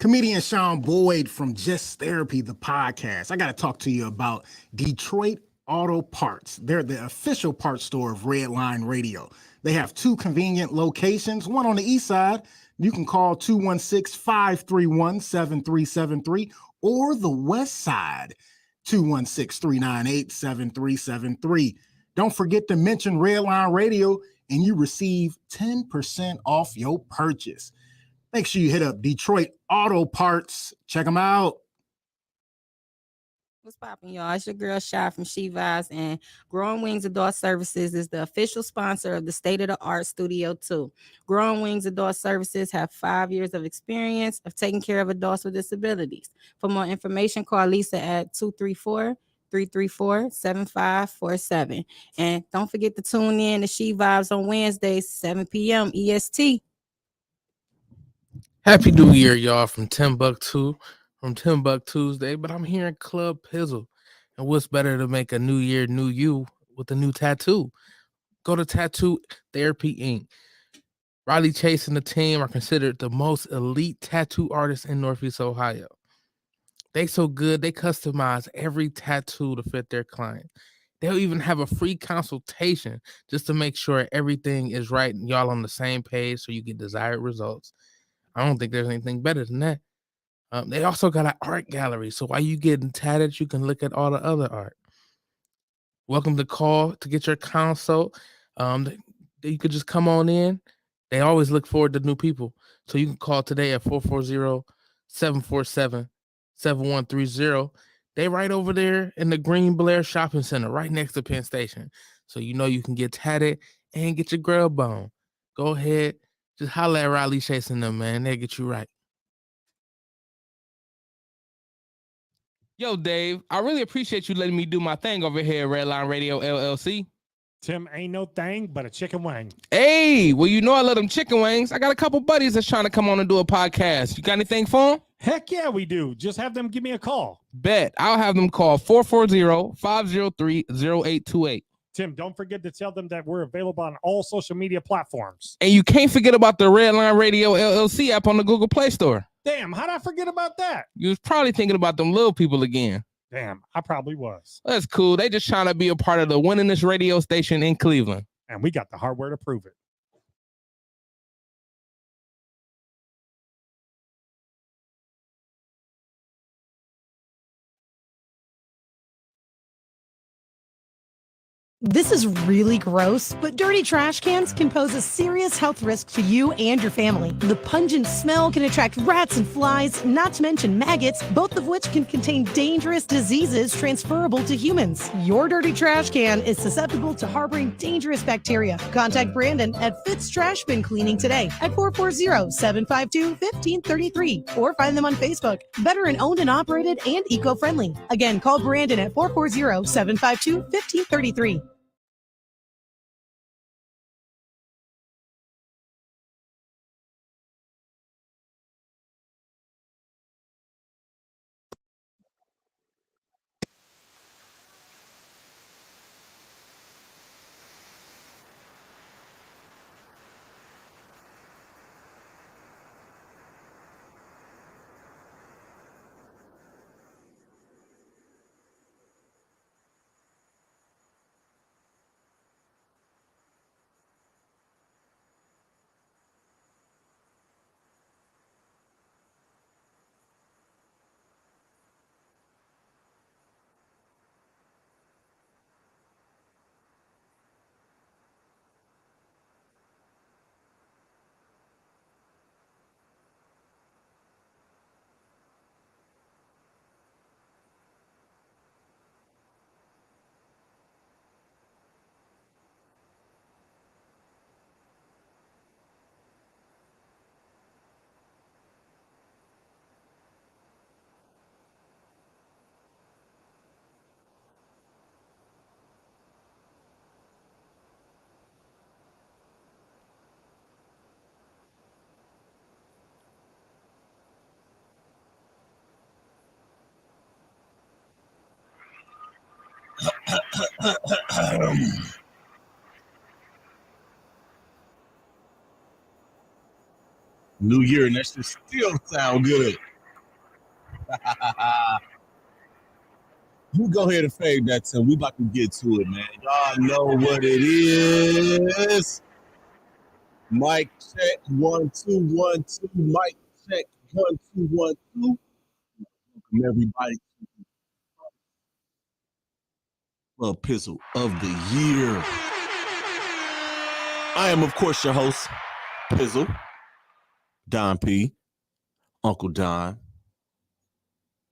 Comedian Sean Boyd from Just Therapy, the podcast. I got to talk to you about Detroit Auto Parts. They're the official parts store of Redline Radio. They have two convenient locations, one on the east side. You can call 216-531-7373, or the west side, 216-398-7373. Don't forget to mention Redline Radio and you receive 10% off your purchase. Make sure you hit up Detroit Auto Parts. Check them out. What's poppin', y'all? It's your girl Shy from She Vibes, and Growing Wings Adult Services is the official sponsor of the State of the Art Studio 2. Growing Wings Adult Services have 5 years of experience of taking care of adults with disabilities. For more information, call Lisa at 234-334-7547. And don't forget to tune in to She Vibes on Wednesdays, 7 p.m. EST. Happy New Year, y'all, from Timbuktu Tuesday. But I'm here in Club Pizzle. And what's better to make a new year, new you with a new tattoo? Go to Tattoo Therapy Inc. Riley Chase and the team are considered the most elite tattoo artists in Northeast Ohio. They so good, they customize every tattoo to fit their client. They'll even have a free consultation just to make sure everything is right and y'all on the same page so you get desired results. I don't think there's anything better than that. They also got an art gallery, so while you getting tatted, you can look at all the other art. Welcome to call to get your consult. You could just come on in. They always look forward to new people, so you can call today at 440-747-7130. They right over there in the Green Blair Shopping Center, right next to Penn Station. So you know you can get tatted and get your grub on. Go ahead. Just holler at Riley chasing them, man. They'll get you right. Yo, Dave, I really appreciate you letting me do my thing over here at Redline Radio LLC. Tim, ain't no thing but a chicken wing. Hey, well, you know I love them chicken wings. I got a couple buddies that's trying to come on and do a podcast. You got anything for them? Heck yeah, we do. Just have them give me a call. Bet. I'll have them call 440-503-0828. Tim, don't forget to tell them that we're available on all social media platforms. And you can't forget about the Redline Radio LLC app on the Google Play Store. Damn, how'd I forget about that? You was probably thinking about them little people again. Damn, I probably was. That's cool. They just trying to be a part of the winningest radio station in Cleveland. And we got the hardware to prove it. This is really gross, but dirty trash cans can pose a serious health risk to you and your family. The pungent smell can attract rats and flies, not to mention maggots, both of which can contain dangerous diseases transferable to humans. Your dirty trash can is susceptible to harboring dangerous bacteria. Contact Brandon at Fitz Trash Bin Cleaning today at 440-752-1533 or find them on Facebook. Veteran owned and operated and eco-friendly. Again, call Brandon at 440-752-1533. New year, and that shit still sound good. You go ahead and fade that, Tim. We about to get to it, man. Y'all know what it is. Mic check 1 2 1 2. Mic check 1 2 1 2. Welcome everybody to the Pizzle of the Year. I am, of course, your host, Pizzle, Don P, Uncle Don.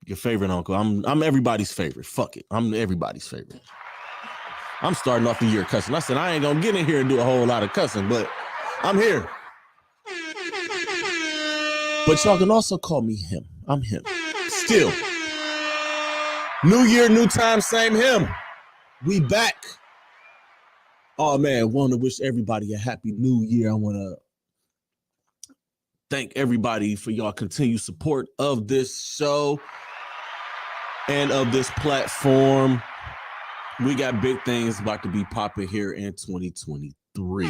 Your favorite uncle. I'm everybody's favorite. Fuck it. I'm everybody's favorite. I'm starting off the year cussing. I said I ain't gonna get in here and do a whole lot of cussing, but I'm here. But y'all can also call me him. I'm him. Still. New year, new time, same him. We back. Oh man, want to wish everybody a happy new year. I want to thank everybody for y'all continued support of this show and of this platform. We got big things about to be popping here in 2023.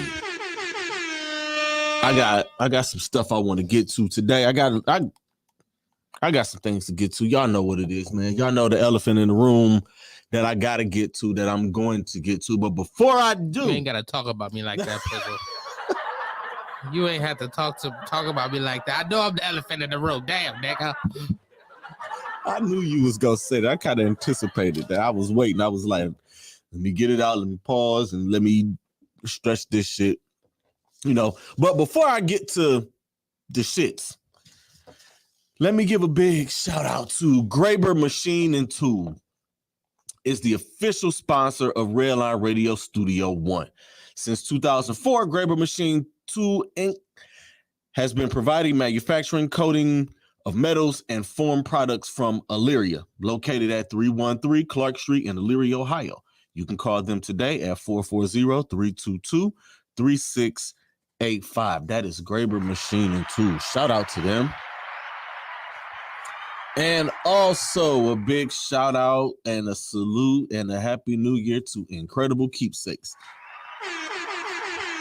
I got some stuff I want to get to today. I got some things to get to. Y'all know what it is, man. Y'all know the elephant in the room that I gotta get to, that I'm going to get to. But before I do, You ain't gotta talk about me like that, Pizzle. You ain't have to talk about me like that. I know I'm the elephant in the room. Damn, nigga. I knew you was gonna say that. I kind of anticipated that. I was waiting. I was like, let me get it out, let me pause, and let me stretch this shit. You know, but before I get to the shits, let me give a big shout out to Graber Machine and Tool. Is the official sponsor of Redline Radio Studio One. Since 2004, Graber Machine Tool Inc. has been providing manufacturing, coating of metals and form products from Elyria, located at 313 Clark Street in Elyria, Ohio. You can call them today at 440-322-3685. That is Graber Machine and Tool. Shout out to them. And also a big shout out and a salute and a happy new year to Incredible Keepsakes.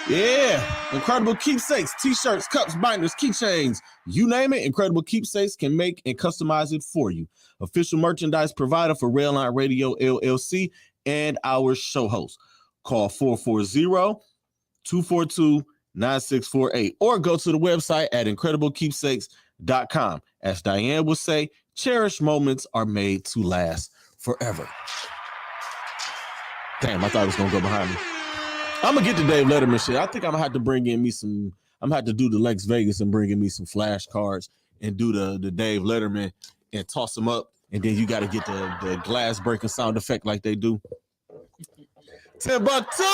Yeah, Incredible Keepsakes, t-shirts, cups, binders, keychains, you name it, Incredible Keepsakes can make and customize it for you. Official merchandise provider for Redline Radio LLC and our show host. Call 440-242-9648 or go to the website at incrediblekeepsakes.com. As Diane would say, cherished moments are made to last forever. Damn, I thought it was gonna go behind me. I'm gonna get the Dave Letterman shit. I think I'm gonna have to bring in me some. I'm gonna have to do the Lex Vegas and bring in me some flashcards and do the Dave Letterman and toss them up. And then you got to get the glass breaking sound effect like they do. Timbuktu,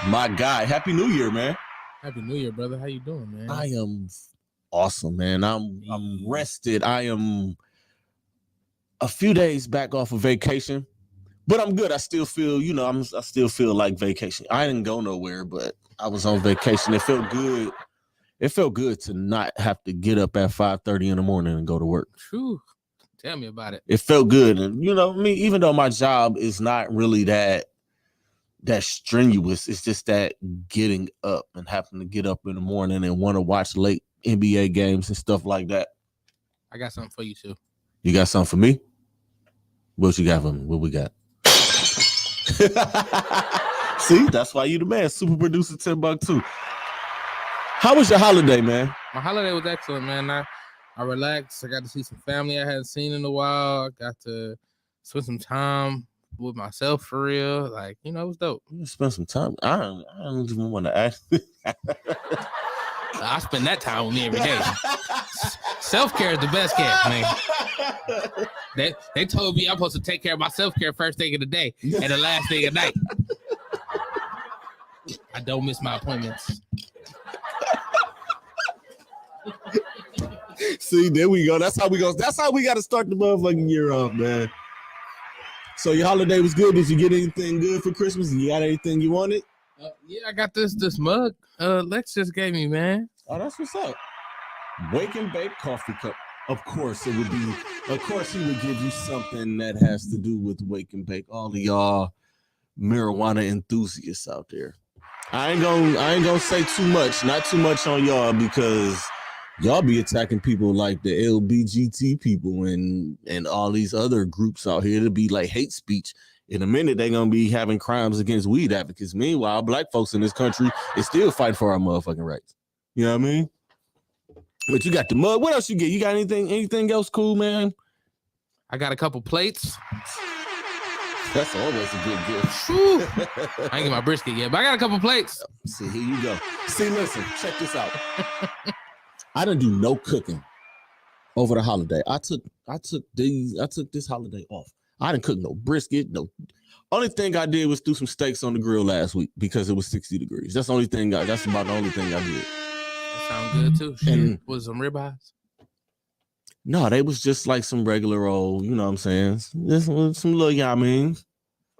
my guy. Happy New Year, man. Happy New Year, brother. How you doing, man? I am awesome, man. I'm rested. I am a few days back off of vacation. But I'm good. I still feel, I still feel like vacation. I didn't go nowhere, but I was on vacation. It felt good. It felt good to not have to get up at 5:30 in the morning and go to work. True. Tell me about it. It felt good. And even though my job is not really that strenuous, it's just that getting up and having to get up in the morning and want to watch late NBA games and stuff like that. I got something for you too. You got something for me? What you got for me? What we got? See, that's why you the man. Super producer Timbuktu. How was your holiday, man? My holiday was excellent, man. I relaxed. I got to see some family I hadn't seen in a while. I got to spend some time with myself for real. Like, it was dope. You spend some time. I don't even want to ask. I spend that time with me every day. Self-care is the best care, man. They told me I'm supposed to take care of my self-care first thing of the day and the last thing of the night. I don't miss my appointments. See, there we go. That's how we go. That's how we got to start the motherfucking year off, man. So your holiday was good. Did you get anything good for Christmas? You got anything you wanted? Yeah, I got this mug. Lex just gave me, man. Oh, that's what's up. Wake and Bake coffee cup. Of course, he would give you something that has to do with Wake and Bake. All of y'all marijuana enthusiasts out there. I ain't gonna say too much, not too much on y'all, because Y'all be attacking people like the LBGT people and all these other groups out here to be like hate speech. In a minute, they're gonna be having crimes against weed advocates. Meanwhile, black folks in this country is still fighting for our motherfucking rights. You know what I mean? But you got the mug. What else you get? You got anything else cool, man? I got a couple plates. That's always a good gift. I ain't get my brisket yet, but I got a couple plates. See, here you go. See, listen, check this out. I didn't do no cooking over the holiday. I took this holiday off. I didn't cook no brisket. No, only thing I did was do some steaks on the grill last week because it was 60 degrees. That's about the only thing I did. That sounds good too. Shit. And was some ribeyes? No, they was just like some regular old, you know what I'm saying? Just some little yameen.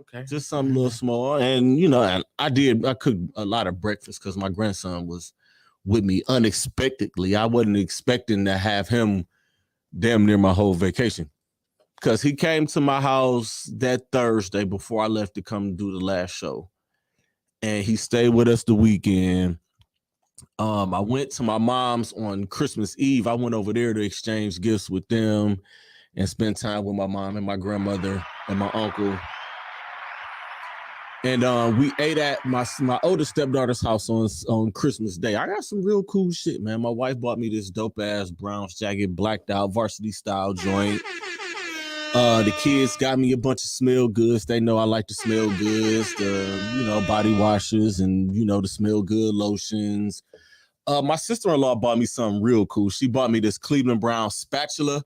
Okay. Just something a little small. And, you know, and I cooked a lot of breakfast because my grandson was with me unexpectedly. I wasn't expecting to have him damn near my whole vacation because he came to my house that Thursday before I left to come do the last show. And he stayed with us the weekend. I went to my mom's on Christmas Eve. I went over there to exchange gifts with them and spend time with my mom and my grandmother and my uncle. And we ate at my oldest stepdaughter's house on Christmas Day. I got some real cool shit, man. My wife bought me this dope ass Browns jacket, blacked out varsity style joint. The kids got me a bunch of smell goods. They know I like to smell goods, the body washes and the smell good lotions. My sister-in-law bought me something real cool. She bought me this Cleveland Browns spatula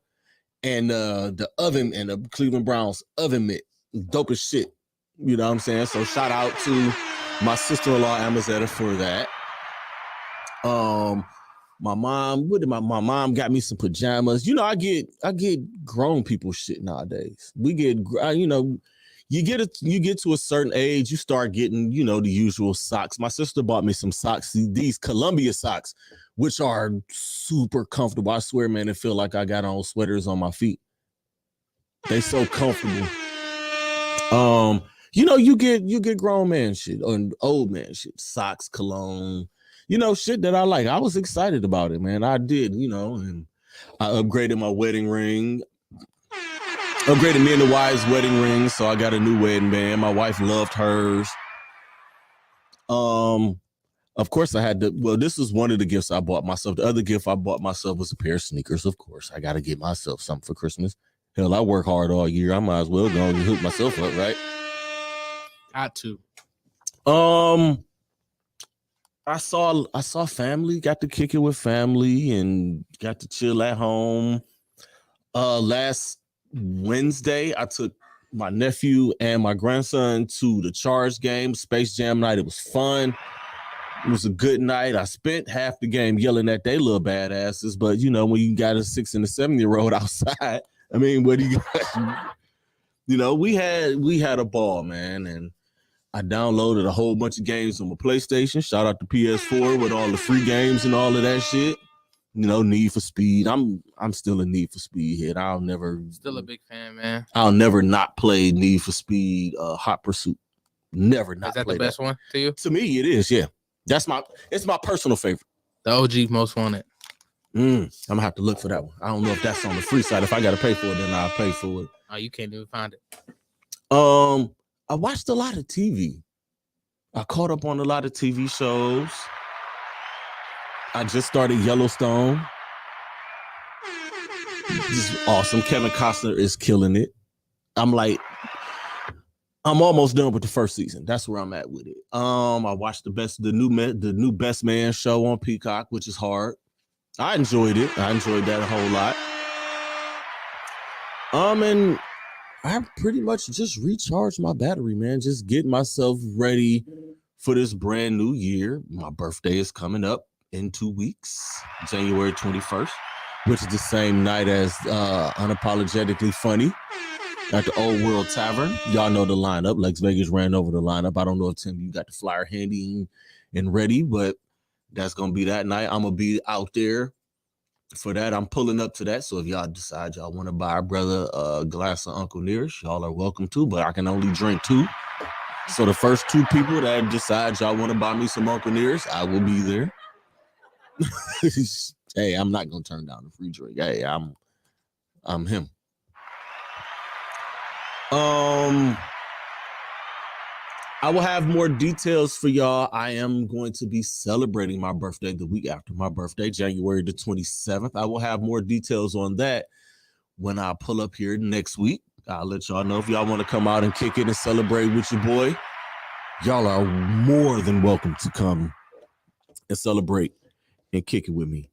and the oven and the Cleveland Browns oven mitt. Dope as shit. You know what I'm saying? So shout out to my sister-in-law Amazetta for that. My mom got me some pajamas. I get grown people shit nowadays. We get you get to a certain age, you start getting, the usual socks. My sister bought me some socks, these Columbia socks, which are super comfortable. I swear, man, it feel like I got on sweaters on my feet. They so comfortable. You get grown man shit and old man shit, socks, cologne, shit that I like. I was excited about it, man. I did, and I upgraded my wedding ring. Upgraded me and the wife's wedding ring, so I got a new wedding band. My wife loved hers. Of course, this was one of the gifts I bought myself. The other gift I bought myself was a pair of sneakers. Of course, I got to get myself something for Christmas. Hell, I work hard all year. I might as well go and hook myself up, right? Got to. I saw family, got to kick it with family and got to chill at home. Last Wednesday, I took my nephew and my grandson to the Charge game, Space Jam night. It was fun. It was a good night. I spent half the game yelling at they little badasses, but when you got a 6 and a 7-year-old outside, I mean, what do you got? We had a ball, man, and I downloaded a whole bunch of games on my PlayStation. Shout out to PS4 with all the free games and all of that shit. Need for Speed. I'm still a Need for Speed head. Still a big fan, man. I'll never not play Need for Speed, Hot Pursuit. Never not. Is that play the best one to you? To me, it is. Yeah, it's my personal favorite. The OG Most Wanted. I'm gonna have to look for that one. I don't know if that's on the free side. If I gotta pay for it, then I'll pay for it. Oh, you can't even find it. I watched a lot of TV. I caught up on a lot of TV shows. I just started Yellowstone. This is awesome. Kevin Costner is killing it. I'm almost done with the first season. That's where I'm at with it. I watched the new Best Man show on Peacock, which is hard. I enjoyed it. I enjoyed that a whole lot. And I pretty much just recharged my battery, man. Just getting myself ready for this brand new year. My birthday is coming up in 2 weeks, January 21st, which is the same night as Unapologetically Funny at the Old World Tavern. Y'all know the lineup. Lex Vegas ran over the lineup. I don't know if, Tim, you got the flyer handy and ready, but that's going to be that night. I'm going to be out there for that. I'm pulling up to that. So if y'all decide y'all want to buy our brother a glass of Uncle Nearest, y'all are welcome to, but I can only drink 2. So the first 2 people that decide y'all want to buy me some Uncle Nearest, I will be there. Hey, I'm not gonna turn down the free drink. Hey, I'm him. I will have more details for y'all. I am going to be celebrating my birthday the week after my birthday, January the 27th. I will have more details on that when I pull up here next week. I'll let y'all know if y'all want to come out and kick it and celebrate with your boy. Y'all are more than welcome to come and celebrate and kick it with me.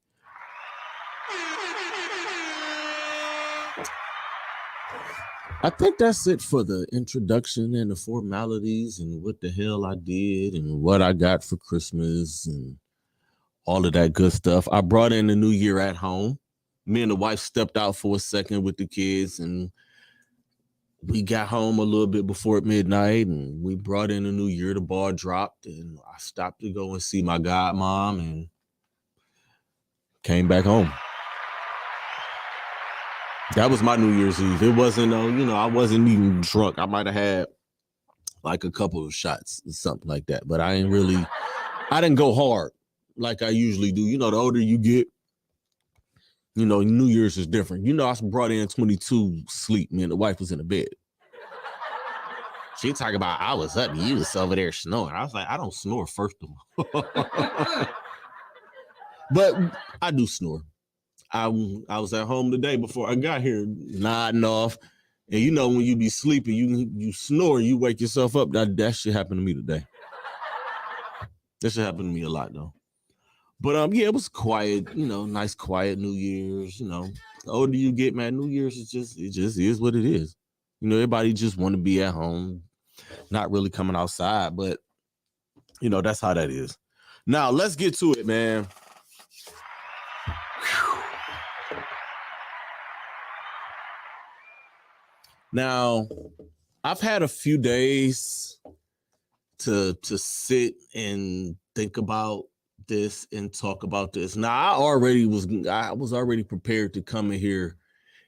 I think that's it for the introduction and the formalities and what the hell I did and what I got for Christmas and all of that good stuff. I brought in the new year at home. Me and the wife stepped out for a second with the kids, and we got home a little bit before midnight, and we brought in the new year. The ball dropped, and I stopped to go and see my godmom and came back home. That was my New Year's Eve. It wasn't, I wasn't even drunk. I might have had like a couple of shots or something like that, but I didn't go hard like I usually do. The older you get, New Year's is different. I brought in 22 sleep. Me and the wife was in the bed. She talking about I was up and you was over there snoring. I was like, I don't snore, first of all. But I do snore. I was at home the day before I got here, nodding off. And when you be sleeping, you snore, you wake yourself up. That shit happened to me today. That shit happened to me a lot, though. But yeah, it was quiet, nice quiet New Year's. The older you get, man, New Year's it just is what it is. Everybody just want to be at home, not really coming outside, but that's how that is. Now let's get to it, man. Now, I've had a few days to sit and think about this and talk about this. Now, I was already prepared to come in here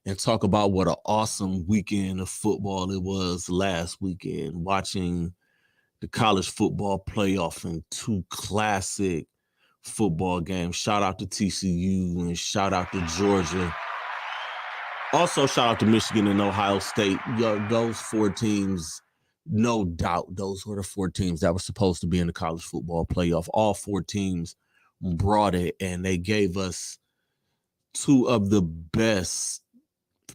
and talk about what an awesome weekend of football it was last weekend, watching the college football playoff and two classic football games. Shout out to TCU and shout out to Georgia. Also, shout out to Michigan and Ohio State. Those four teams, no doubt, those were the four teams that were supposed to be in the college football playoff. All four teams brought it, and they gave us two of the best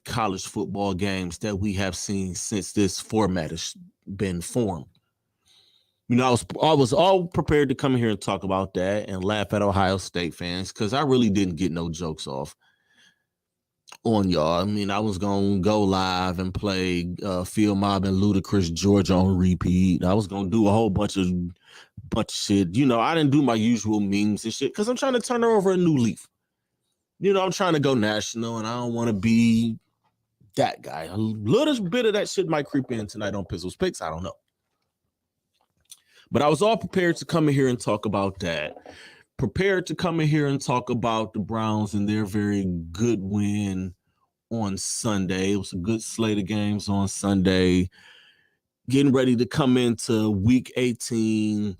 college football games that we have seen since this format has been formed. I was all prepared to come here and talk about that and laugh at Ohio State fans because I really didn't get no jokes off on y'all. I was gonna go live and play Field Mob and Ludacris Georgia on repeat. I was gonna do a whole bunch of shit. I didn't do my usual memes and shit because I'm trying to turn over a new leaf. I'm trying to go national, and I don't want to be that guy. A little bit of that shit might creep in tonight on Pizzle's Picks. I don't know. But I was all prepared to come in here and talk about that. Prepared to come in here and talk about the Browns and their very good win on Sunday. It was a good slate of games on Sunday. Getting ready to come into week 18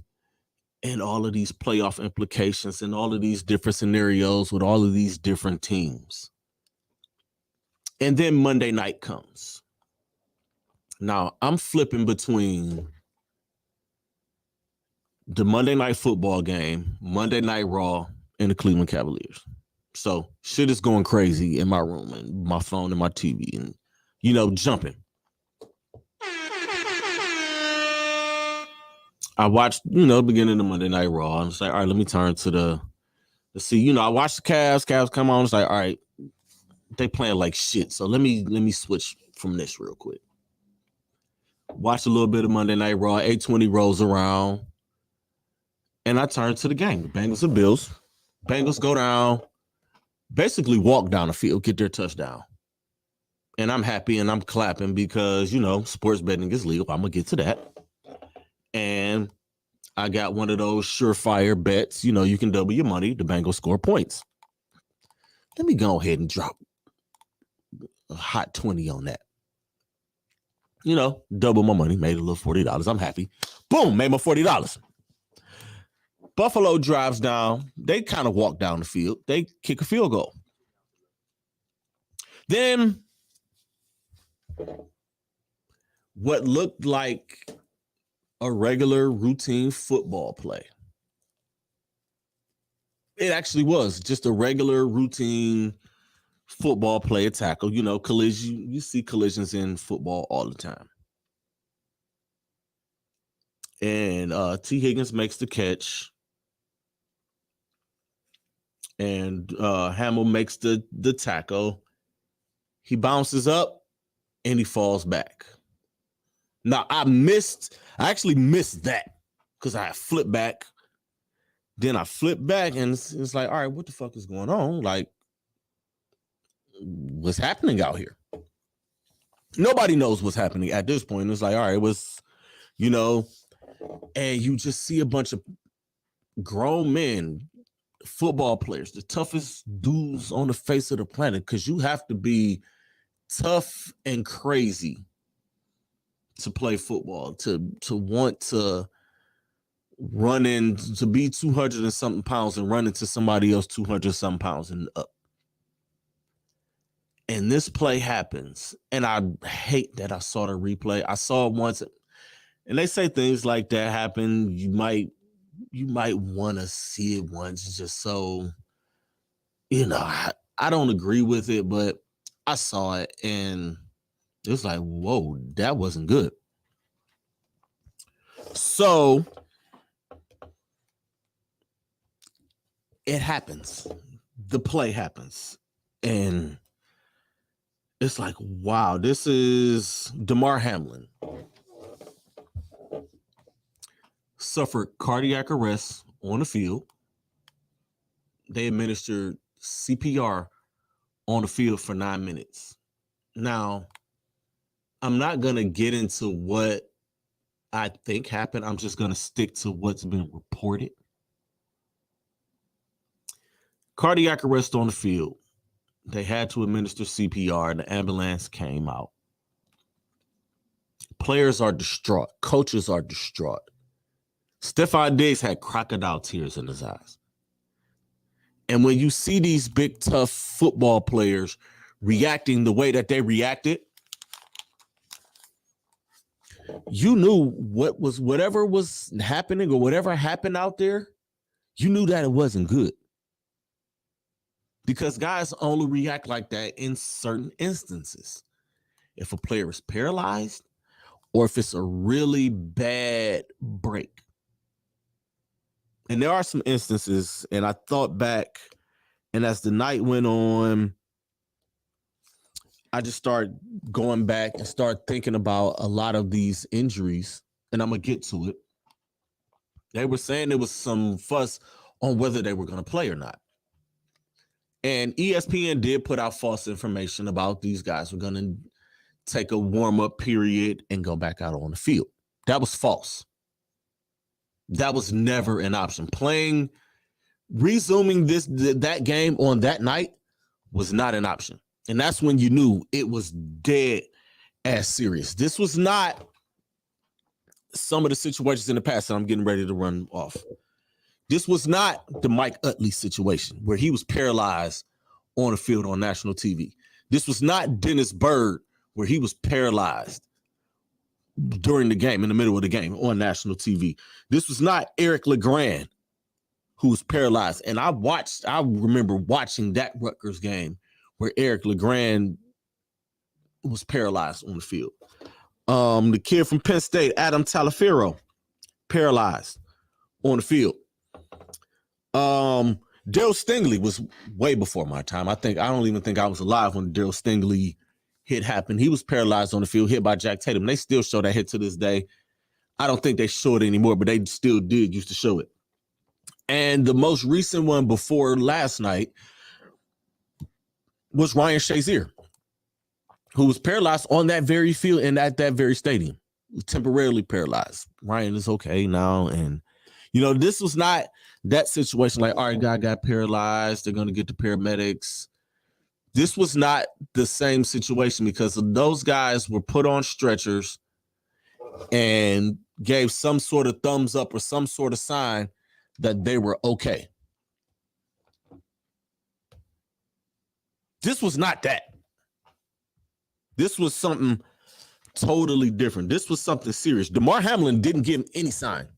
and all of these playoff implications and all of these different scenarios with all of these different teams. And then Monday night comes. Now, I'm flipping between the Monday Night Football game, Monday Night Raw, and the Cleveland Cavaliers. So shit is going crazy in my room and my phone and my TV and, jumping. I watched, the beginning of Monday Night Raw. I'm just like, all right, let me turn to let's see. I watched the Cavs come on. It's like, all right, they playing like shit. So let me switch from this real quick. Watch a little bit of Monday Night Raw. 8:20 rolls around. And I turned to the game, the Bengals and Bills. Bengals go down, basically walk down the field, get their touchdown. And I'm happy and I'm clapping because, sports betting is legal. I'm going to get to that. And I got one of those surefire bets. You can double your money. The Bengals score points. Let me go ahead and drop a hot 20 on that. Double my money, made a little $40. I'm happy. Boom, made my $40. Buffalo drives down. They kind of walk down the field. They kick a field goal. Then what looked like a regular routine football play. It actually was just a regular routine football play, a tackle. You know, collision. You see collisions in football all the time. And T. Higgins makes the catch. And Hamill makes the tackle. He bounces up and he falls back. Now, I actually missed that because I flipped back. Then I flipped back and it's like, all right, what the fuck is going on? Like, what's happening out here? Nobody knows what's happening at this point. It's like, all right, it was, you know, and you just see a bunch of grown men, football players, the toughest dudes on the face of the planet, because you have to be tough and crazy to play football, to want to run in, to be 200 and something pounds and run into somebody else 200 something pounds and up. And this play happens, and I hate that I saw the replay. I saw it once, and they say things like that happen. You might want to see it once, just so, you know, I don't agree with it, but I saw it, and it was like, whoa, that wasn't good. So it happens. The play happens, and it's like, wow, this is Damar Hamlin. Suffered cardiac arrest on the field. They administered CPR on the field for 9 minutes. Now, I'm not going to get into what I think happened. I'm just going to stick to what's been reported. Cardiac arrest on the field. They had to administer CPR, and the ambulance came out. Players are distraught. Coaches are distraught. Stephon Diggs had crocodile tears in his eyes. And when you see these big, tough football players reacting the way that they reacted, you knew whatever was happening or whatever happened out there, you knew that it wasn't good. Because guys only react like that in certain instances. If a player is paralyzed or if it's a really bad break. And there are some instances, and I thought back, and as the night went on, I just started going back and start thinking about a lot of these injuries, and I'm going to get to it. They were saying there was some fuss on whether they were going to play or not. And ESPN did put out false information about these guys were going to take a warm-up period and go back out on the field. That was false. That was never an option. Resuming that game on that night was not an option. And that's when you knew it was dead as serious. This was not some of the situations in the past that I'm getting ready to run off. This was not the Mike Utley situation where he was paralyzed on the field on national TV. This was not Dennis Byrd where he was paralyzed during the game, in the middle of the game on national TV. This was not Eric LeGrand who was paralyzed. And I remember watching that Rutgers game where Eric LeGrand was paralyzed on the field. The kid from Penn State, Adam Talaferro, paralyzed on the field. Daryl Stingley was way before my time. I don't even think I was alive when Daryl Stingley hit happened. He was paralyzed on the field, hit by Jack Tatum. They still show that hit to this day. I don't think they show it anymore, but they still used to show it. And the most recent one before last night was Ryan Shazier, who was paralyzed on that very field and at that very stadium. Temporarily paralyzed. Ryan is okay now. And, this was not that situation like, all right, guy got paralyzed. They're going to get the paramedics. This was not the same situation because those guys were put on stretchers and gave some sort of thumbs up or some sort of sign that they were okay. This was not that. This was something totally different. This was something serious. DeMar Hamlin didn't give him any sign.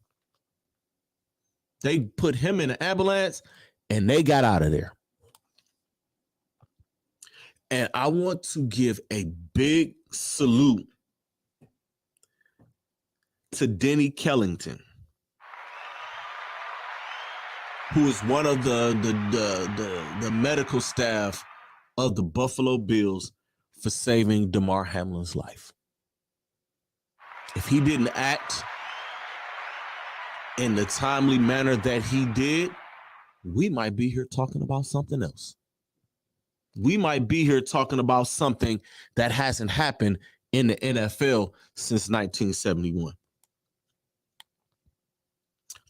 They put him in an ambulance and they got out of there. And I want to give a big salute to Denny Kellington, who is one of the medical staff of the Buffalo Bills for saving DeMar Hamlin's life. If he didn't act in the timely manner that he did, we might be here talking about something else. We might be here talking about something that hasn't happened in the NFL since 1971.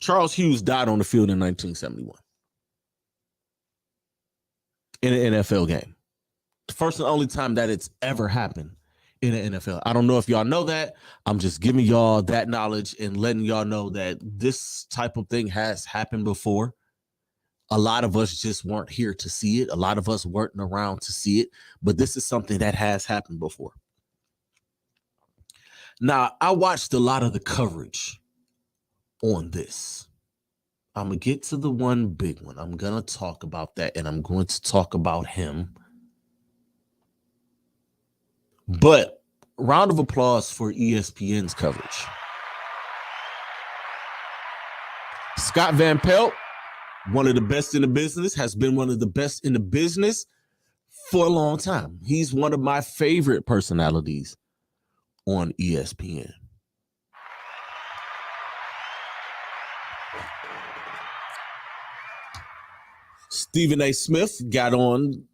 Charles Hughes died on the field in 1971 in an NFL game. The first and only time that it's ever happened in the NFL. I don't know if y'all know that. I'm just giving y'all that knowledge and letting y'all know that this type of thing has happened before. A lot of us just weren't here to see it. A lot of us weren't around to see it, but this is something that has happened before. Now, I watched a lot of the coverage on this. I'm going to get to the one big one. I'm going to talk about that, and I'm going to talk about him. But round of applause for ESPN's coverage. Scott Van Pelt, one of the best in the business, has been one of the best in the business for a long time. He's one of my favorite personalities on ESPN. Stephen A. Smith got on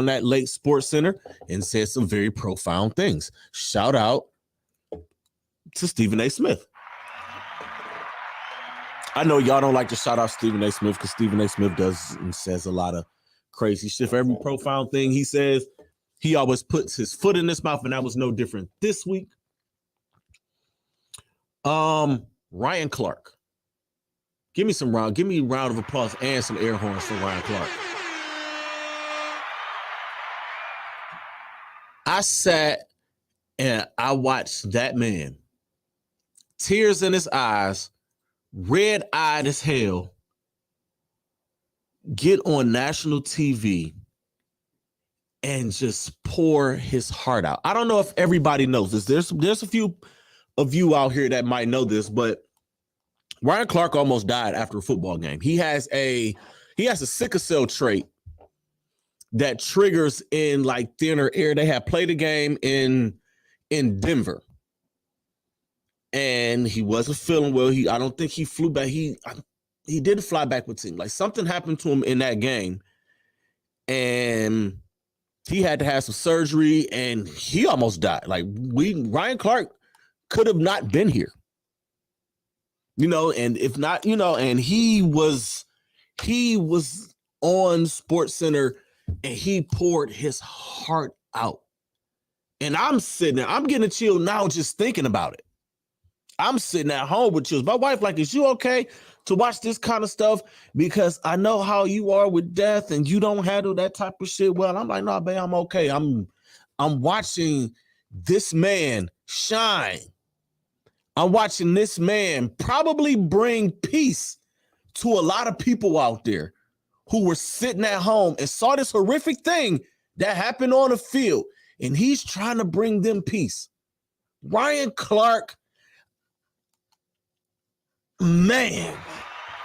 that late Sports Center and said some very profound things. Shout out to Stephen A. Smith. I know y'all don't like to shout out Stephen A. Smith because Stephen A. Smith does and says a lot of crazy shit. For every profound thing he says, he always puts his foot in his mouth, and that was no different this week. Ryan Clark. Give me a round of applause and some air horns for Ryan Clark. I sat and I watched that man, tears in his eyes, red-eyed as hell, get on national TV and just pour his heart out. I don't know if everybody knows this. There's a few of you out here that might know this, but Ryan Clark almost died after a football game. He has a sickle cell trait that triggers in like thinner air. They had played a game in Denver, and he wasn't feeling well. I don't think he flew back. He didn't fly back with team. Like something happened to him in that game, and he had to have some surgery, and he almost died. Like Ryan Clark could have not been here, and if not, and he was on Sports Center. And he poured his heart out. And I'm sitting there, I'm getting a chill now just thinking about it. I'm sitting at home with chills. My wife like, is you okay to watch this kind of stuff? Because I know how you are with death and you don't handle that type of shit well. I'm like, no, babe, I'm okay. I'm watching this man shine. I'm watching this man probably bring peace to a lot of people out there who were sitting at home and saw this horrific thing that happened on the field, and he's trying to bring them peace. Ryan Clark, man,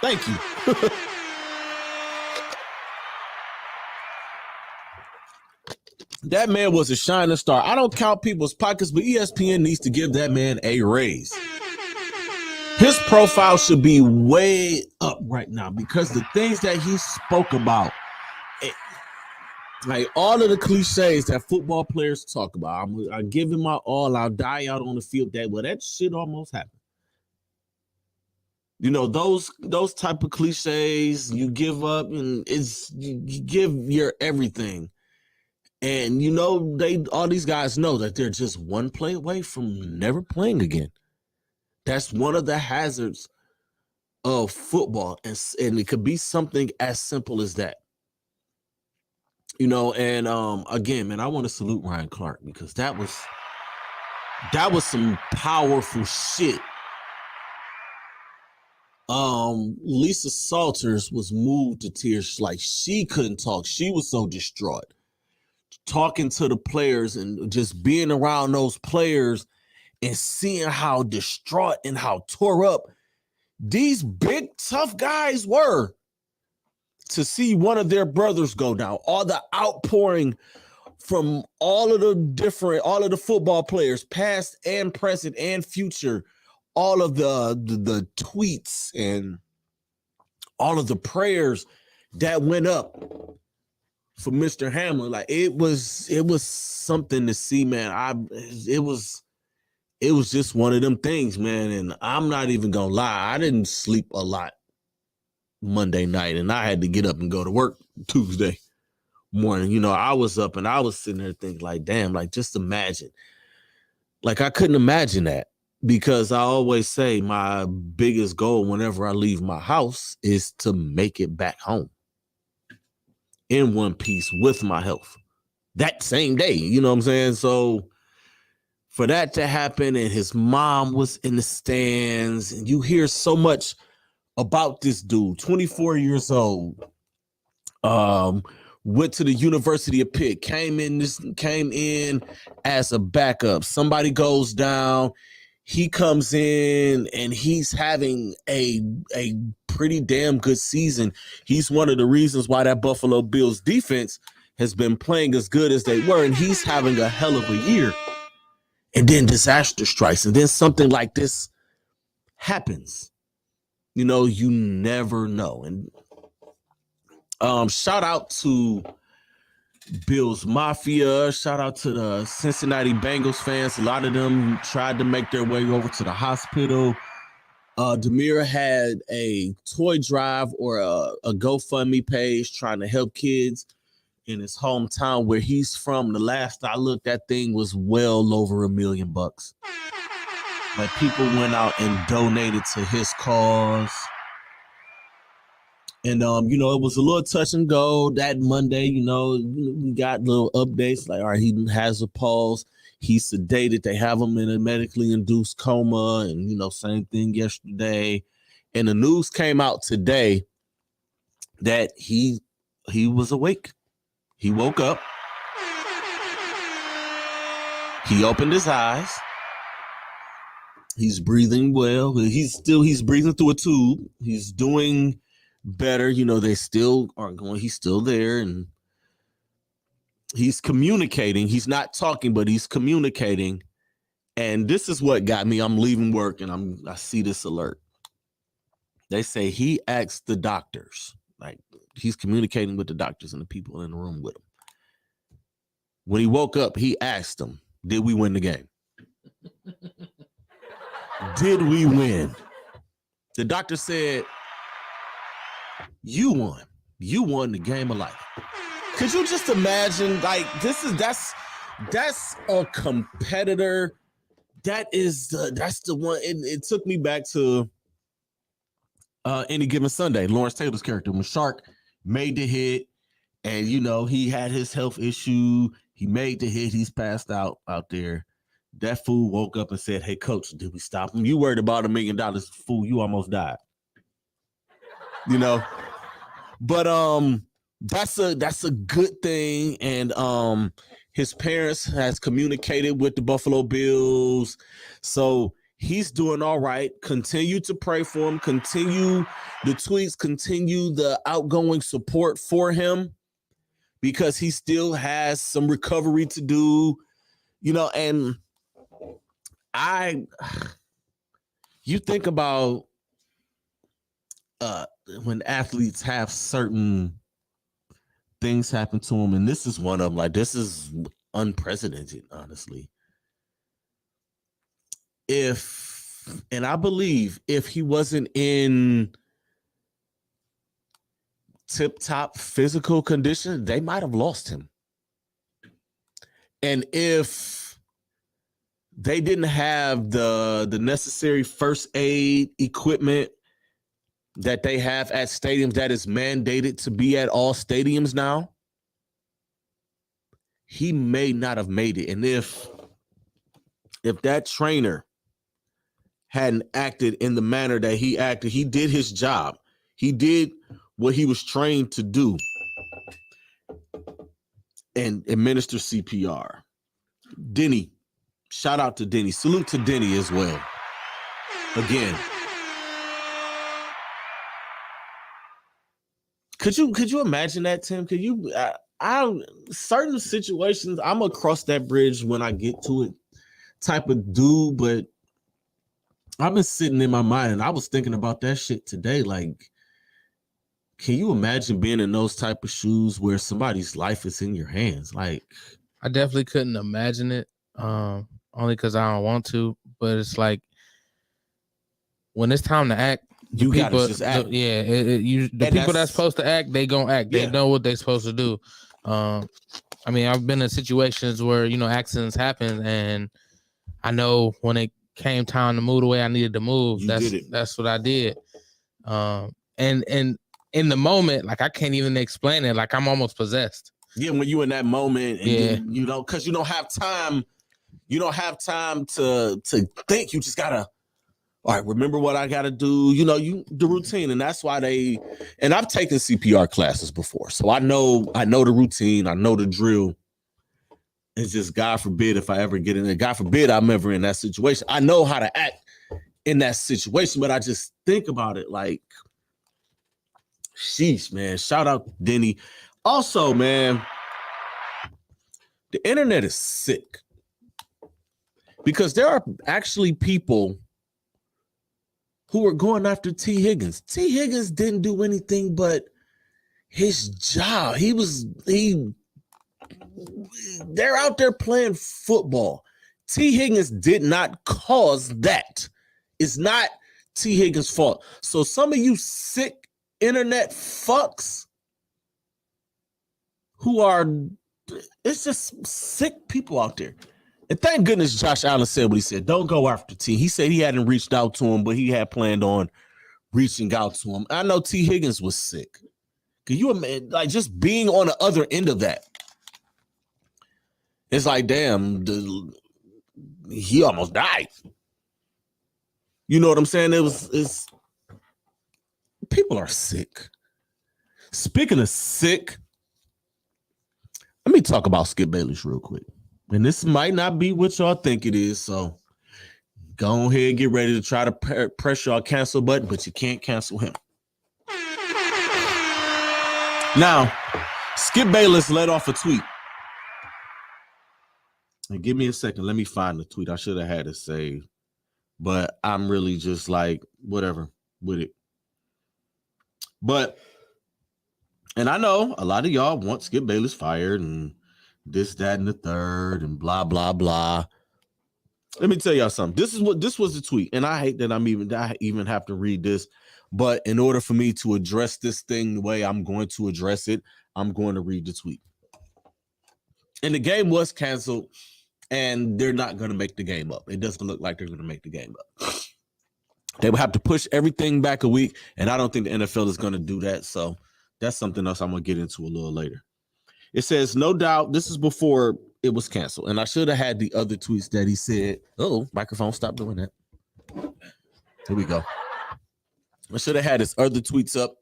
thank you. That man was a shining star. I don't count people's pockets, but ESPN needs to give that man a raise. His profile should be way up right now because the things that he spoke about, like all of the cliches that football players talk about, I give him my all, I'll die out on the field. That shit almost happened. Those type of cliches, you give up and you give your everything. And all these guys know that they're just one play away from never playing again. That's one of the hazards of football, and it could be something as simple as that. And again, man, I want to salute Ryan Clark because that was some powerful shit. Lisa Salters was moved to tears, like she couldn't talk. She was so distraught. Talking to the players and just being around those players and seeing how distraught and how tore up these big tough guys were, to see one of their brothers go down, all the outpouring from all of the football players, past and present and future, all of the tweets and all of the prayers that went up for Mr. Hamlin. Like it was something to see, man. It was just one of them things, man. And I'm not even gonna lie, I didn't sleep a lot Monday night, and I had to get up and go to work Tuesday morning. I was up and I was sitting there thinking, like, damn, like just imagine. Like I couldn't imagine that, because I always say my biggest goal whenever I leave my house is to make it back home in one piece with my health that same day. You know what I'm saying? So for that to happen, and his mom was in the stands, and you hear so much about this dude, 24 years old, went to the University of Pitt, came in as a backup. Somebody goes down, he comes in, and he's having a pretty damn good season. He's one of the reasons why that Buffalo Bills defense has been playing as good as they were, and he's having a hell of a year. And then disaster strikes, and then something like this happens. You never know. And shout out to Bills Mafia. Shout out to the Cincinnati Bengals fans. A lot of them tried to make their way over to the hospital. Demir had a toy drive or a GoFundMe page trying to help kids in his hometown where he's from. The last I looked, that thing was well over $1 million. Like people went out and donated to his cause. And, it was a little touch and go that Monday. We got little updates like, all right, he has a pulse. He's sedated. They have him in a medically induced coma. And, same thing yesterday. And the news came out today that he was awake. He woke up. He opened his eyes. He's breathing well. He's breathing through a tube. He's doing better. They still aren't going. He's still there, and he's communicating. He's not talking, but he's communicating. And this is what got me. I'm leaving work, and I see this alert. They say he asked the doctors, like he's communicating with the doctors and the people in the room with him. When he woke up, he asked them, did we win the game? Did we win? The doctor said, you won. You won the game of life. Could you just imagine, like, that's a competitor. That's the one. It took me back to Any Given Sunday. Lawrence Taylor's character, when Shark made the hit, and he had his health issue. He made the hit. He's passed out there. That fool woke up and said, hey, coach, did we stop him? You worried about $1 million, fool. You almost died. But that's a good thing. And his parents has communicated with the Buffalo Bills. So he's doing all right. Continue to pray for him. Continue the tweets. Continue the outgoing support for him, because he still has some recovery to do, and you think about when athletes have certain things happen to them, and this is one of them. Like, this is unprecedented, honestly. And I believe if he wasn't in tip-top physical condition, they might have lost him. And if they didn't have the necessary first aid equipment that they have at stadiums that is mandated to be at all stadiums now, he may not have made it. And if that trainer hadn't acted in the manner that he acted, he did his job. He did what he was trained to do and administer CPR. Denny, shout out to Denny. Salute to Denny as well. Again, could you imagine that, Tim? Could you? I certain situations, I'm gonna cross that bridge when I get to it, type of dude. But I've been sitting in my mind, and I was thinking about that shit today. Like, can you imagine being in those type of shoes where somebody's life is in your hands? Like, I definitely couldn't imagine it, only because I don't want to. But it's like when it's time to act, you people, gotta just act. The people that's supposed to act, they gonna act. They know what they're supposed to do. I mean, I've been in situations where accidents happen, and I know when it came time to move the way I needed to move, that's what I did. And in the moment, like I can't even explain it. Like I'm almost possessed. Yeah, when you in that moment, and because you don't have time. You don't have time to think. You just gotta, all right, remember what I gotta do. The routine, and that's why and I've taken CPR classes before, so I know the routine, I know the drill. It's just God forbid if I ever get in there. God forbid I'm ever in that situation. I know how to act in that situation, but I just think about it like, sheesh, man. Shout out Denny. Also, man, the internet is sick. Because there are actually people who are going after T. Higgins. T. Higgins didn't do anything but his job. They're out there playing football. T. Higgins did not cause that. It's not T. Higgins' fault. So some of you sick internet fucks it's just sick people out there. And thank goodness Josh Allen said what he said. Don't go after T. He said he hadn't reached out to him, but he had planned on reaching out to him. I know T. Higgins was sick. Can you imagine, like, just being on the other end of that? It's like, damn, he almost died. You know what I'm saying? People are sick. Speaking of sick, let me talk about Skip Bayless real quick. And this might not be what y'all think it is, so go ahead and get ready to try to press y'all cancel button, but you can't cancel him. Now, Skip Bayless let off a tweet. And give me a second. Let me find the tweet. I should have had it saved, but I'm really just like, whatever with it. And I know a lot of y'all want Skip Bayless fired and this, that, and the third, and blah, blah, blah. Let me tell y'all something. This was the tweet, and I hate that I even have to read this, but in order for me to address this thing the way I'm going to address it, I'm going to read the tweet. And the game was canceled, and they're not going to make the game up. It doesn't look like they're going to make the game up. They will have to push everything back a week, and I don't think the NFL is going to do that, so that's something else I'm going to get into a little later. It says, no doubt, this is before it was canceled. And I should have had the other tweets that he said. Oh, microphone, stop doing that. Here we go. I should have had his other tweets up.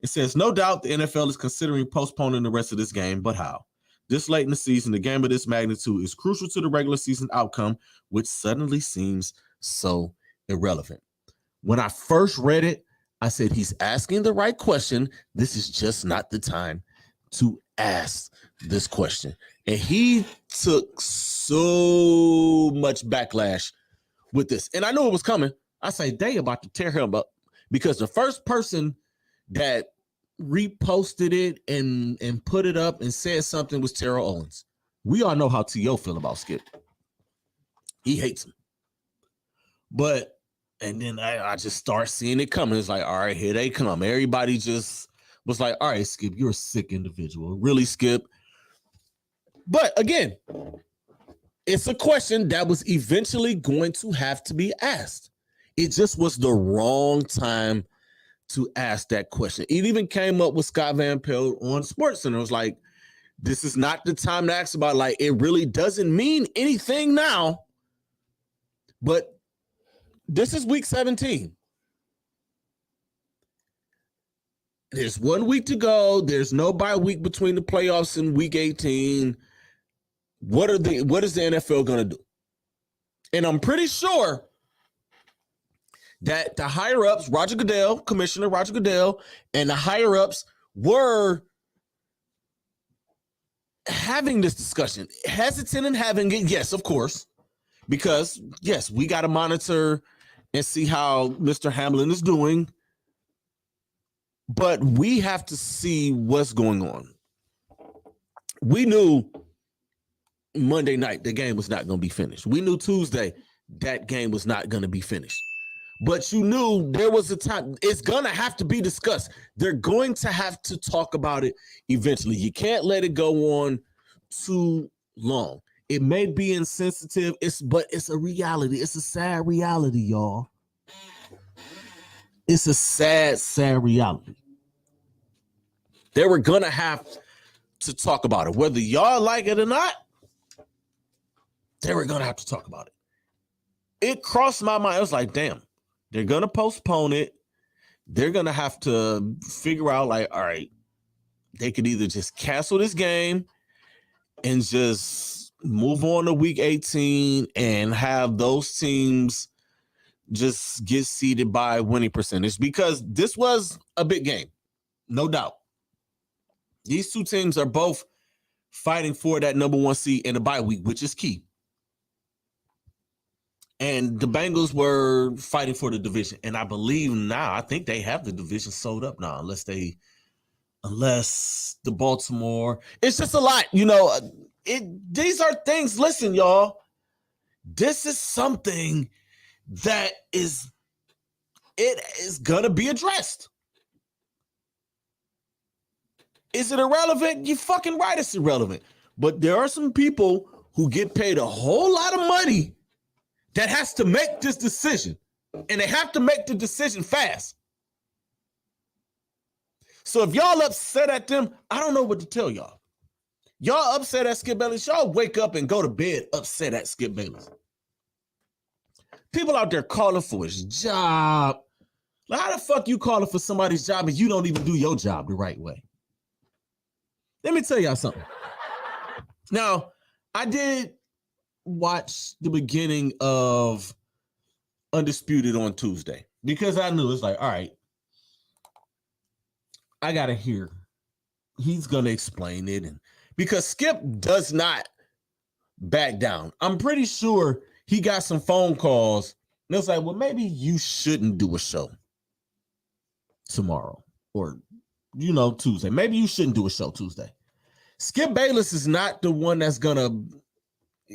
It says, no doubt the NFL is considering postponing the rest of this game, but how? This late in the season, the game of this magnitude is crucial to the regular season outcome, which suddenly seems so irrelevant. When I first read it, I said, he's asking the right question. This is just not the time to ask this question. And he took so much backlash with this. And I knew it was coming. I say they about to tear him up because the first person that reposted it and put it up and said something was Terrell Owens. We all know how T.O. feel about Skip. He hates him. And then I just start seeing it coming. It's like, all right, here they come. Everybody just was like, all right, Skip, you're a sick individual. Really, Skip? But again, it's a question that was eventually going to have to be asked. It just was the wrong time to ask that question. It even came up with Scott Van Pelt on SportsCenter. It was like, this is not the time to ask about, like, it really doesn't mean anything now, but this is week 17. There's 1 week to go. There's no bye week between the playoffs and week 18. What is the NFL going to do? And I'm pretty sure that the higher ups, Commissioner Roger Goodell, and the higher ups were having this discussion, hesitant in having it. Yes, of course, because yes, we got to monitor and see how Mr. Hamlin is doing, but we have to see what's going on. We knew Monday night the game was not going to be finished. We knew Tuesday that game was not going to be finished. But you knew there was a time it's going to have to be discussed. They're going to have to talk about it eventually. You can't let it go on too long. It may be insensitive, but it's a reality. It's a sad reality, y'all. It's a sad, sad reality. They were going to have to talk about it. Whether y'all like it or not, they were going to have to talk about it. It crossed my mind. I was like, damn. They're going to postpone it. They're going to have to figure out, like, all right, they could either just cancel this game and just move on to week 18 and have those teams just get seeded by winning percentage, because this was a big game, no doubt. These two teams are both fighting for that number 1 seed in the bye week, which is key. And the Bengals were fighting for the division. And I believe now, I think they have the division sold up now, unless the Baltimore, it's just a lot, these are things, listen, y'all, this is something that is going to be addressed. Is it irrelevant? You're fucking right, it's irrelevant. But there are some people who get paid a whole lot of money that has to make this decision, and they have to make the decision fast. So if y'all upset at them, I don't know what to tell y'all. Y'all upset at Skip Bayless, y'all wake up and go to bed upset at Skip Bayless. People out there calling for his job. Like, how the fuck you calling for somebody's job and you don't even do your job the right way? Let me tell y'all something. Now, I did watch the beginning of Undisputed on Tuesday because I knew it's like, all right, I gotta hear. He's gonna explain it, and because Skip does not back down. I'm pretty sure he got some phone calls and it was like, well, maybe you shouldn't do a show tomorrow or Tuesday. Maybe you shouldn't do a show Tuesday. Skip Bayless is not the one that's gonna.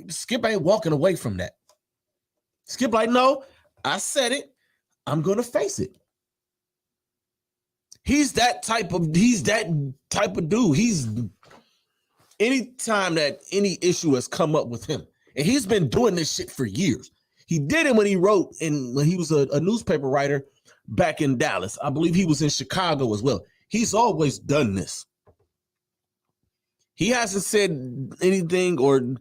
Skip ain't walking away from that. Skip like, no, I said it. I'm gonna face it. He's that type of dude. He's anytime that any issue has come up with him, and he's been doing this shit for years. He did it when he wrote when he was a newspaper writer back in Dallas. I believe he was in Chicago as well. He's always done this. He hasn't said anything, or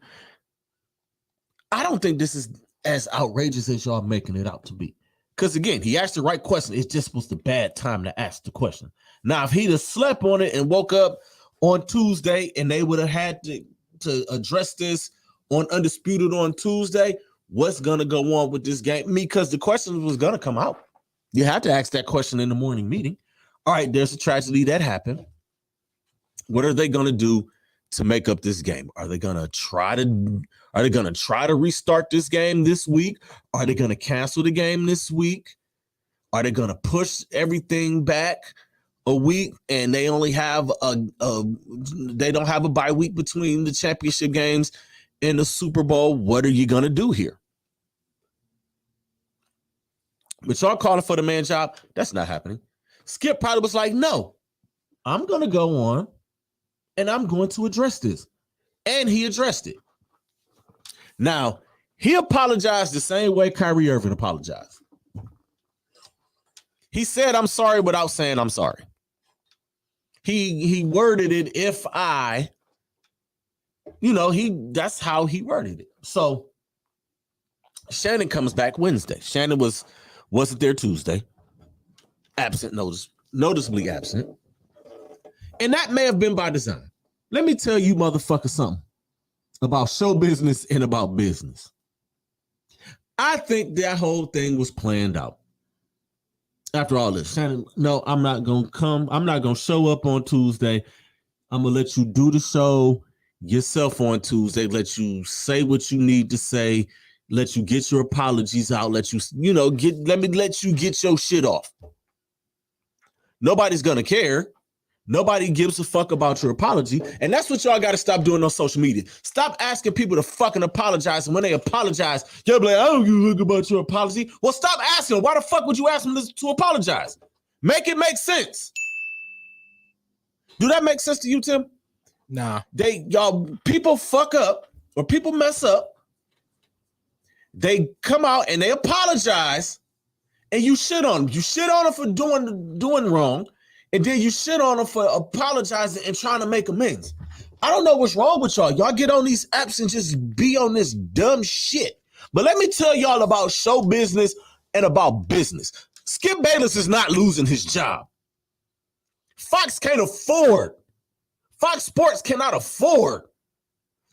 I don't think this is as outrageous as y'all making it out to be. Because again, he asked the right question. It just was the bad time to ask the question. Now, if he'd have slept on it and woke up on Tuesday and they would have had to address this on Undisputed on Tuesday, what's going to go on with this game? Because the question was going to come out. You have to ask that question in the morning meeting. All right, there's a tragedy that happened. What are they going to do to make up this game? Are they going to try to restart this game this week? Are they going to cancel the game this week? Are they going to push everything back a week and they only have they don't have a bye week between the championship games and the Super Bowl? What are you going to do here? But y'all calling for the man job, that's not happening. Skip probably was like, no, I'm going to go on and I'm going to address this. And he addressed it. Now, he apologized the same way Kyrie Irving apologized. He said, I'm sorry without saying I'm sorry. He worded it if I, that's how he worded it. So Shannon comes back Wednesday. Shannon wasn't there Tuesday. Absent, noticeably absent. And that may have been by design. Let me tell you motherfuckers something about show business and about business. I think that whole thing was planned out. After all this, Shannon, no, I'm not going to come. I'm not going to show up on Tuesday. I'm going to let you do the show yourself on Tuesday, let you say what you need to say, let you get your apologies out, let me let you get your shit off. Nobody's going to care. Nobody gives a fuck about your apology. And that's what y'all got to stop doing on social media. Stop asking people to fucking apologize. And when they apologize, you'll be like, I don't give a fuck about your apology. Well, stop asking. Why the fuck would you ask them to apologize? Make it make sense. Do that make sense to you, Tim? Nah. People fuck up or people mess up. They come out and they apologize and you shit on them. You shit on them for doing wrong. And then you shit on them for apologizing and trying to make amends. I don't know what's wrong with y'all. Y'all get on these apps and just be on this dumb shit. But let me tell y'all about show business and about business. Skip Bayless is not losing his job. Fox Sports cannot afford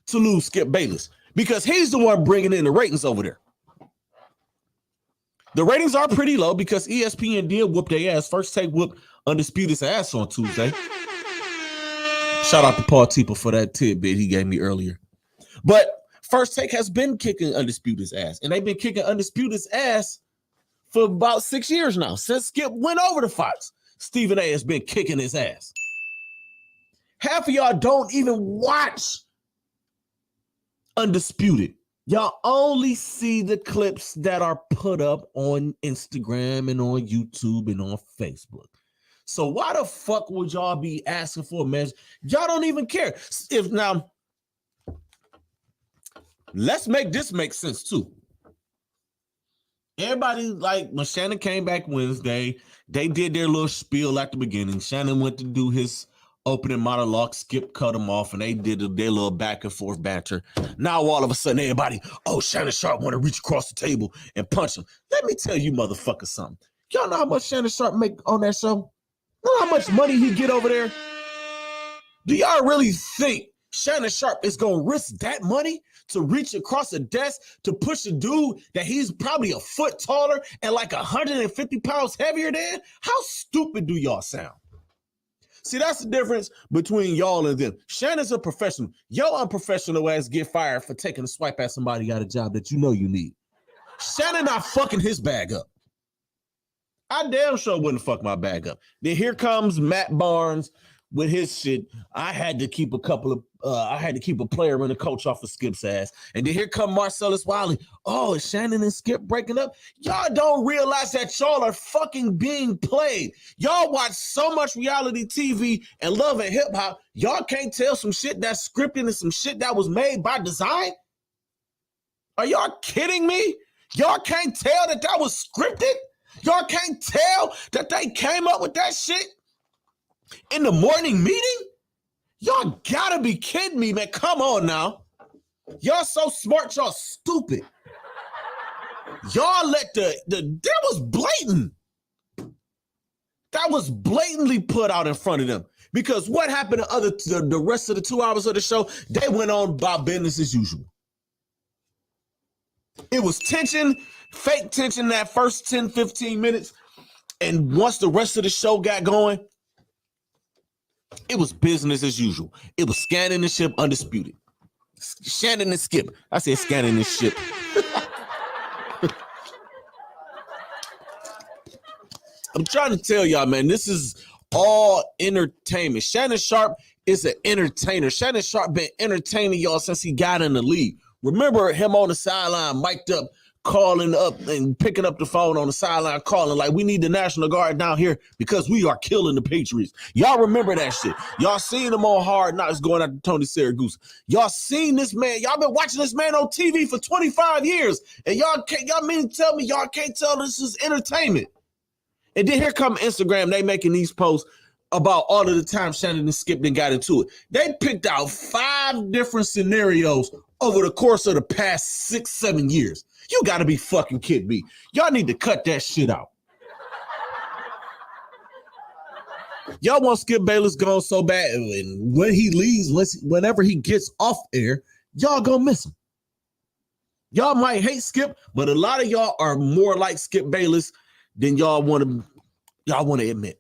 to lose Skip Bayless because he's the one bringing in the ratings over there. The ratings are pretty low because ESPN did whoop their ass. First Take whooped Undisputed's ass on Tuesday. Shout out to Paul Tieper for that tidbit he gave me earlier. But First Take has been kicking Undisputed's ass, and they've been kicking Undisputed's ass for about 6 years now. Since Skip went over to Fox, Stephen A has been kicking his ass. Half of y'all don't even watch Undisputed. Y'all only see the clips that are put up on Instagram and on YouTube and on Facebook. So why the fuck would y'all be asking for a message? Y'all don't even care. Now, let's make this make sense too. Everybody, like when Shannon came back Wednesday, they did their little spiel at the beginning. Shannon went to do his opening monologue, Skip cut him off, and they did their little back and forth banter. Now all of a sudden, everybody, Shannon Sharp want to reach across the table and punch him. Let me tell you motherfuckers something. Y'all know how much Shannon Sharp make on that show? Know how much money he get over there? Do y'all really think Shannon Sharp is going to risk that money to reach across a desk to push a dude that he's probably a foot taller and like 150 pounds heavier than? How stupid do y'all sound? See, that's the difference between y'all and them. Shannon's a professional. Yo unprofessional ass get fired for taking a swipe at somebody got a job that you know you need. Shannon not fucking his bag up. I damn sure wouldn't fuck my bag up. Then here comes Matt Barnes with his shit. I had to keep a player and a coach off of Skip's ass. And then here come Marcellus Wiley. Oh, is Shannon and Skip breaking up? Y'all don't realize that y'all are fucking being played. Y'all watch so much reality TV and love and hip hop. Y'all can't tell some shit that's scripted and some shit that was made by design? Are y'all kidding me? Y'all can't tell that was scripted? Y'all can't tell that they came up with that shit in the morning meeting? Y'all gotta be kidding me, man. Come on now. Y'all so smart, y'all stupid. Y'all let that was blatant. That was blatantly put out in front of them. Because what happened to the rest of the 2 hours of the show? They went on about business as usual. It was tension, fake tension that first 10, 15 minutes. And once the rest of the show got going, it was business as usual. It was scanning the ship, Undisputed. Shannon and Skip. I said scanning the ship. I'm trying to tell y'all, man, this is all entertainment. Shannon Sharp is an entertainer. Shannon Sharp been entertaining y'all since he got in the league. Remember him on the sideline, mic'd up, calling up and picking up the phone on the sideline, calling like, we need the National Guard down here because we are killing the Patriots. Y'all remember that shit. Y'all seen him on Hard Knocks going after Tony Siragusa. Y'all seen this man. Y'all been watching this man on TV for 25 years. And y'all mean to tell me y'all can't tell this is entertainment. And then here come Instagram. They making these posts about all of the time Shannon and Skip then got into it. They picked out 5 different scenarios over the course of the past 6-7 years. You got to be fucking kidding me. Y'all need to cut that shit out. Y'all want Skip Bayless gone so bad, and when he leaves, whenever he gets off air, y'all gonna miss him. Y'all might hate Skip, but a lot of y'all are more like Skip Bayless than y'all want to admit.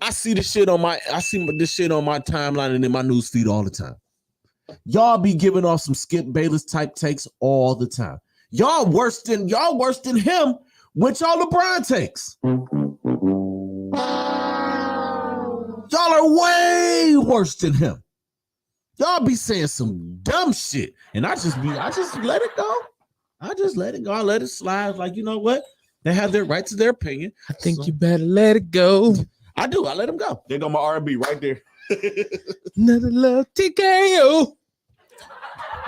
I see this shit on my timeline and in my news feed all the time. Y'all be giving off some Skip Bayless type takes all the time. Y'all worse than him with y'all LeBron takes. Y'all are way worse than him. Y'all be saying some dumb shit, and I just let it go. I just let it go. I let it slide. Like, you know what? They have their right to their opinion. I think you better let it go. I do. I let them go. There go my R&B right there. Another love TKO.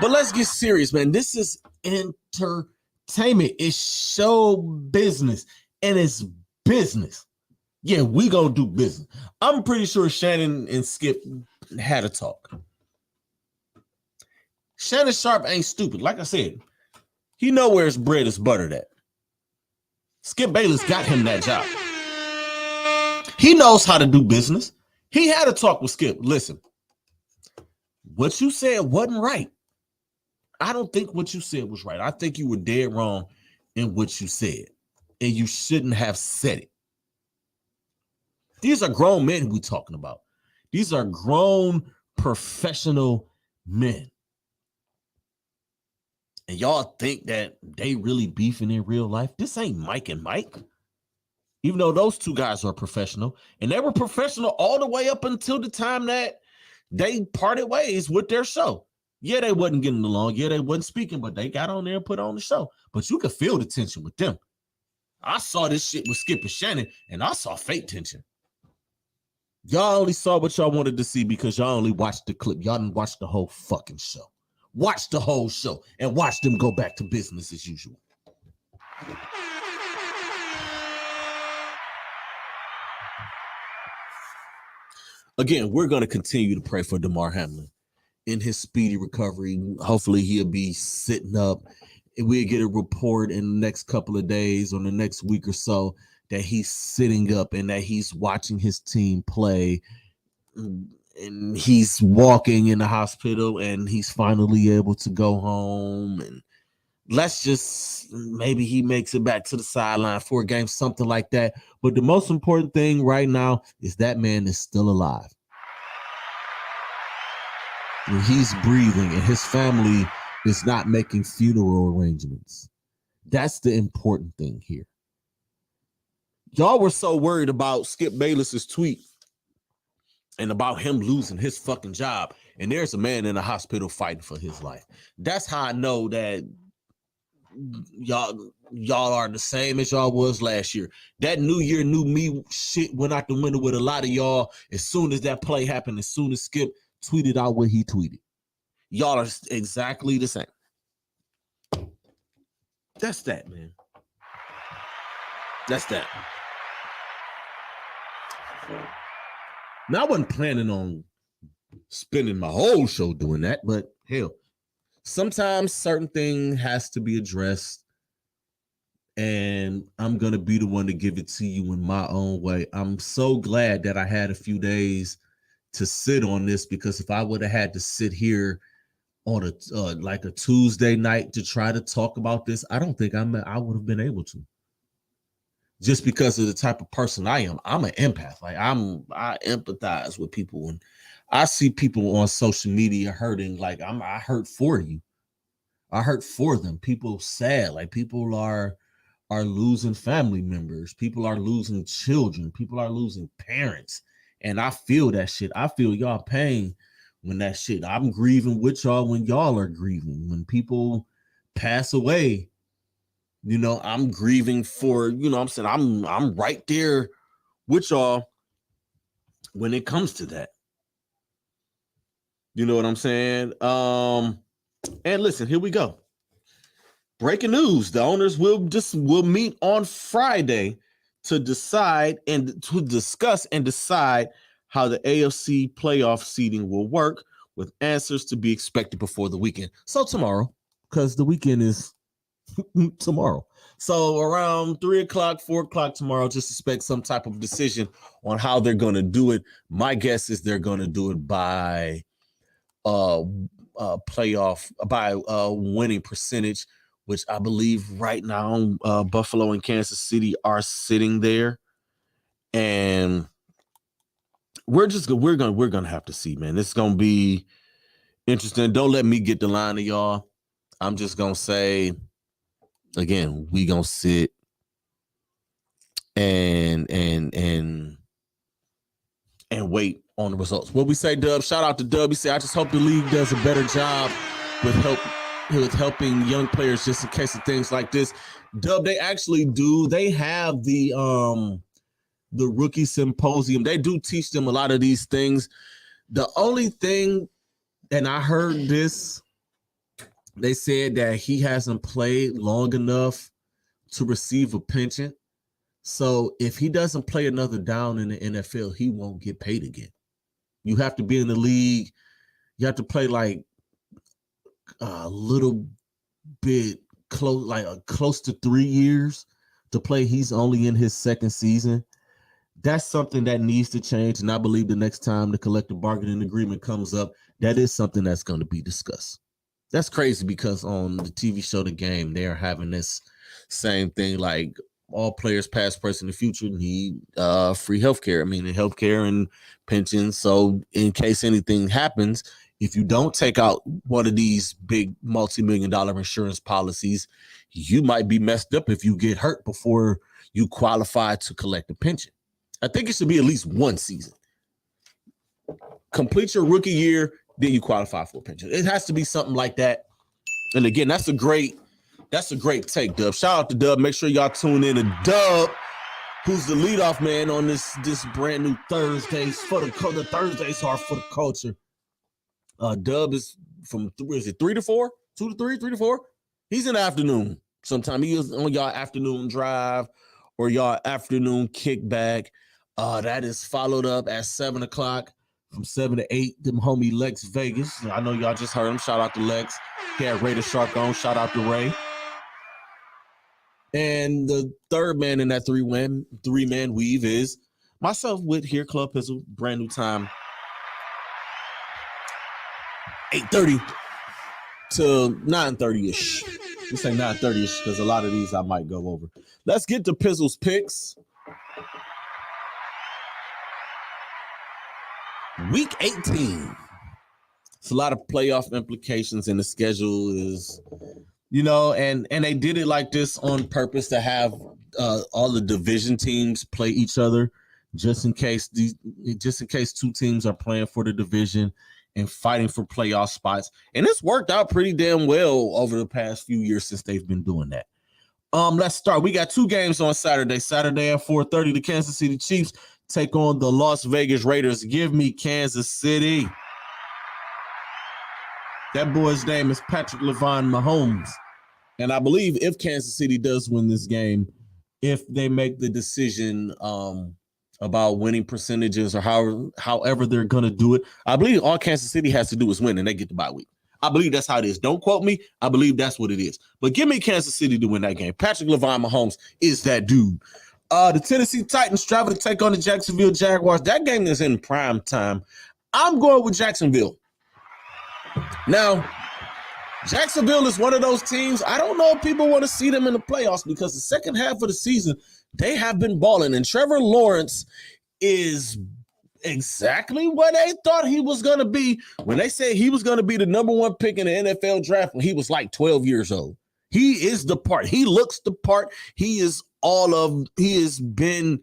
But let's get serious, man. This is entertainment. It's show business, and it's business. Yeah, we gonna do business. I'm pretty sure Shannon and Skip had a talk. Shannon Sharp ain't stupid. Like I said, he know where his bread is buttered at. Skip Bayless got him that job. He knows how to do business. He had a talk with Skip. Listen, what you said wasn't right. I don't think what you said was right. I think you were dead wrong in what you said, and you shouldn't have said it. These are grown men we're talking about. These are grown professional men. And y'all think that they really beefing in real life? This ain't Mike and Mike. Even though those two guys are professional, and they were professional all the way up until the time that they parted ways with their show. Yeah, they wasn't getting along. Yeah, they wasn't speaking, but they got on there and put on the show. But you could feel the tension with them. I saw this shit with Skip and Shannon, and I saw fake tension. Y'all only saw what y'all wanted to see because y'all only watched the clip. Y'all didn't watch the whole fucking show. Watch the whole show and watch them go back to business as usual. Again, we're going to continue to pray for Damar Hamlin in his speedy recovery. Hopefully he'll be sitting up, and we'll get a report in the next couple of days or the next week or so that he's sitting up and that he's watching his team play, and he's walking in the hospital and he's finally able to go home. And let's just, maybe he makes it back to the sideline for a game, something like that. But the most important thing right now is that man is still alive. And he's breathing, and his family is not making funeral arrangements. That's the important thing here. Y'all were so worried about Skip Bayless's tweet and about him losing his fucking job, and there's a man in the hospital fighting for his life. That's how I know that y'all are the same as y'all was last year. That new year, new me shit went out the window with a lot of y'all as soon as that play happened, as soon as Skip tweeted out what he tweeted. Y'all are exactly the same. That's that, man. That's that. Now, I wasn't planning on spending my whole show doing that, but hell, sometimes certain thing has to be addressed, and I'm going to be the one to give it to you in my own way. I'm so glad that I had a few days to sit on this, because if I would have had to sit here on a like a Tuesday night to try to talk about this, I don't think I would have been able to. Just because of the type of person I am. I'm an empath. Like I empathize with people, and I see people on social media hurting. Like I hurt for you. I hurt for them. People sad. Like people are losing family members. People are losing children. People are losing parents. And I feel that shit. I feel y'all pain when that shit. I'm grieving with y'all when y'all are grieving. When people pass away, you know, I'm grieving for, you know what I'm saying? I'm right there with y'all when it comes to that. You know what I'm saying? And listen, here we go. Breaking news. The owners will meet on Friday to decide and to discuss and decide how the AFC playoff seeding will work, with answers to be expected before the weekend. So tomorrow, because the weekend is tomorrow. So around 3 o'clock, 4 o'clock tomorrow, just expect some type of decision on how they're going to do it. My guess is they're going to do it by winning percentage, which I believe right now Buffalo and Kansas City are sitting there, and we're gonna have to see, man. It's gonna be interesting. Don't let me get the line of y'all. I'm just gonna say again, we gonna sit and wait on the results. What we say, Dub? Shout out to Dub. He said, I just hope the league does a better job with helping young players just in case of things like this. Dub, they actually do. They have the rookie symposium. They do teach them a lot of these things. The only thing, and I heard this, they said that he hasn't played long enough to receive a pension. So if he doesn't play another down in the NFL, he won't get paid again. You have to be in the league. You have to play like a little bit close to 3 years to play. He's only in his second season. That's something that needs to change. And I believe the next time the collective bargaining agreement comes up, that is something that's going to be discussed. That's crazy because on the TV show The Game, they are having this same thing, like all players past, present, and future need free healthcare. I mean, healthcare and pensions. So in case anything happens, if you don't take out one of these big multi-million-dollar insurance policies, you might be messed up if you get hurt before you qualify to collect a pension. I think it should be at least one season. Complete your rookie year, then you qualify for a pension. It has to be something like that. And again, that's a great take, Dub. Shout out to Dub. Make sure y'all tune in to Dub, who's the leadoff man on this brand new Thursdays for the Thursdays are for the culture. Dub is from 3 to 4, 2 to 3, 3 to 4. He's in the afternoon. Sometime he is on y'all afternoon drive or y'all afternoon kickback. That is followed up at 7 o'clock from 7 to 8. Them homie Lex Vegas. I know y'all just heard him. Shout out to Lex. He had Ray the Shark on. Shout out to Ray. And the third man in that three-man weave is myself with here, Club Pizzle. Brand new time. 8:30 to 9:30-ish. We say 9:30-ish because a lot of these I might go over. Let's get to Pizzle's picks. Week 18. It's a lot of playoff implications, and the schedule is, and they did it like this on purpose to have all the division teams play each other, just in case two teams are playing for the division and fighting for playoff spots. And it's worked out pretty damn well over the past few years since they've been doing that. Let's start. We got 2 games on Saturday. Saturday at 4:30, the Kansas City Chiefs take on the Las Vegas Raiders. Give me Kansas City. That boy's name is Patrick Levon Mahomes. And I believe if Kansas City does win this game, if they make the decision about winning percentages or however they're going to do it, I believe all Kansas City has to do is win and they get the bye week. I believe that's how it is. Don't quote me. I believe that's what it is. But give me Kansas City to win that game. Patrick Levon Mahomes is that dude. The Tennessee Titans travel to take on the Jacksonville Jaguars. That game is in prime time. I'm going with Jacksonville. Now, Jacksonville is one of those teams, I don't know if people want to see them in the playoffs because the second half of the season, they have been balling. And Trevor Lawrence is exactly what they thought he was going to be when they said he was going to be the number 1 pick in the NFL draft when he was like 12 years old. He is the part. He looks the part. He has been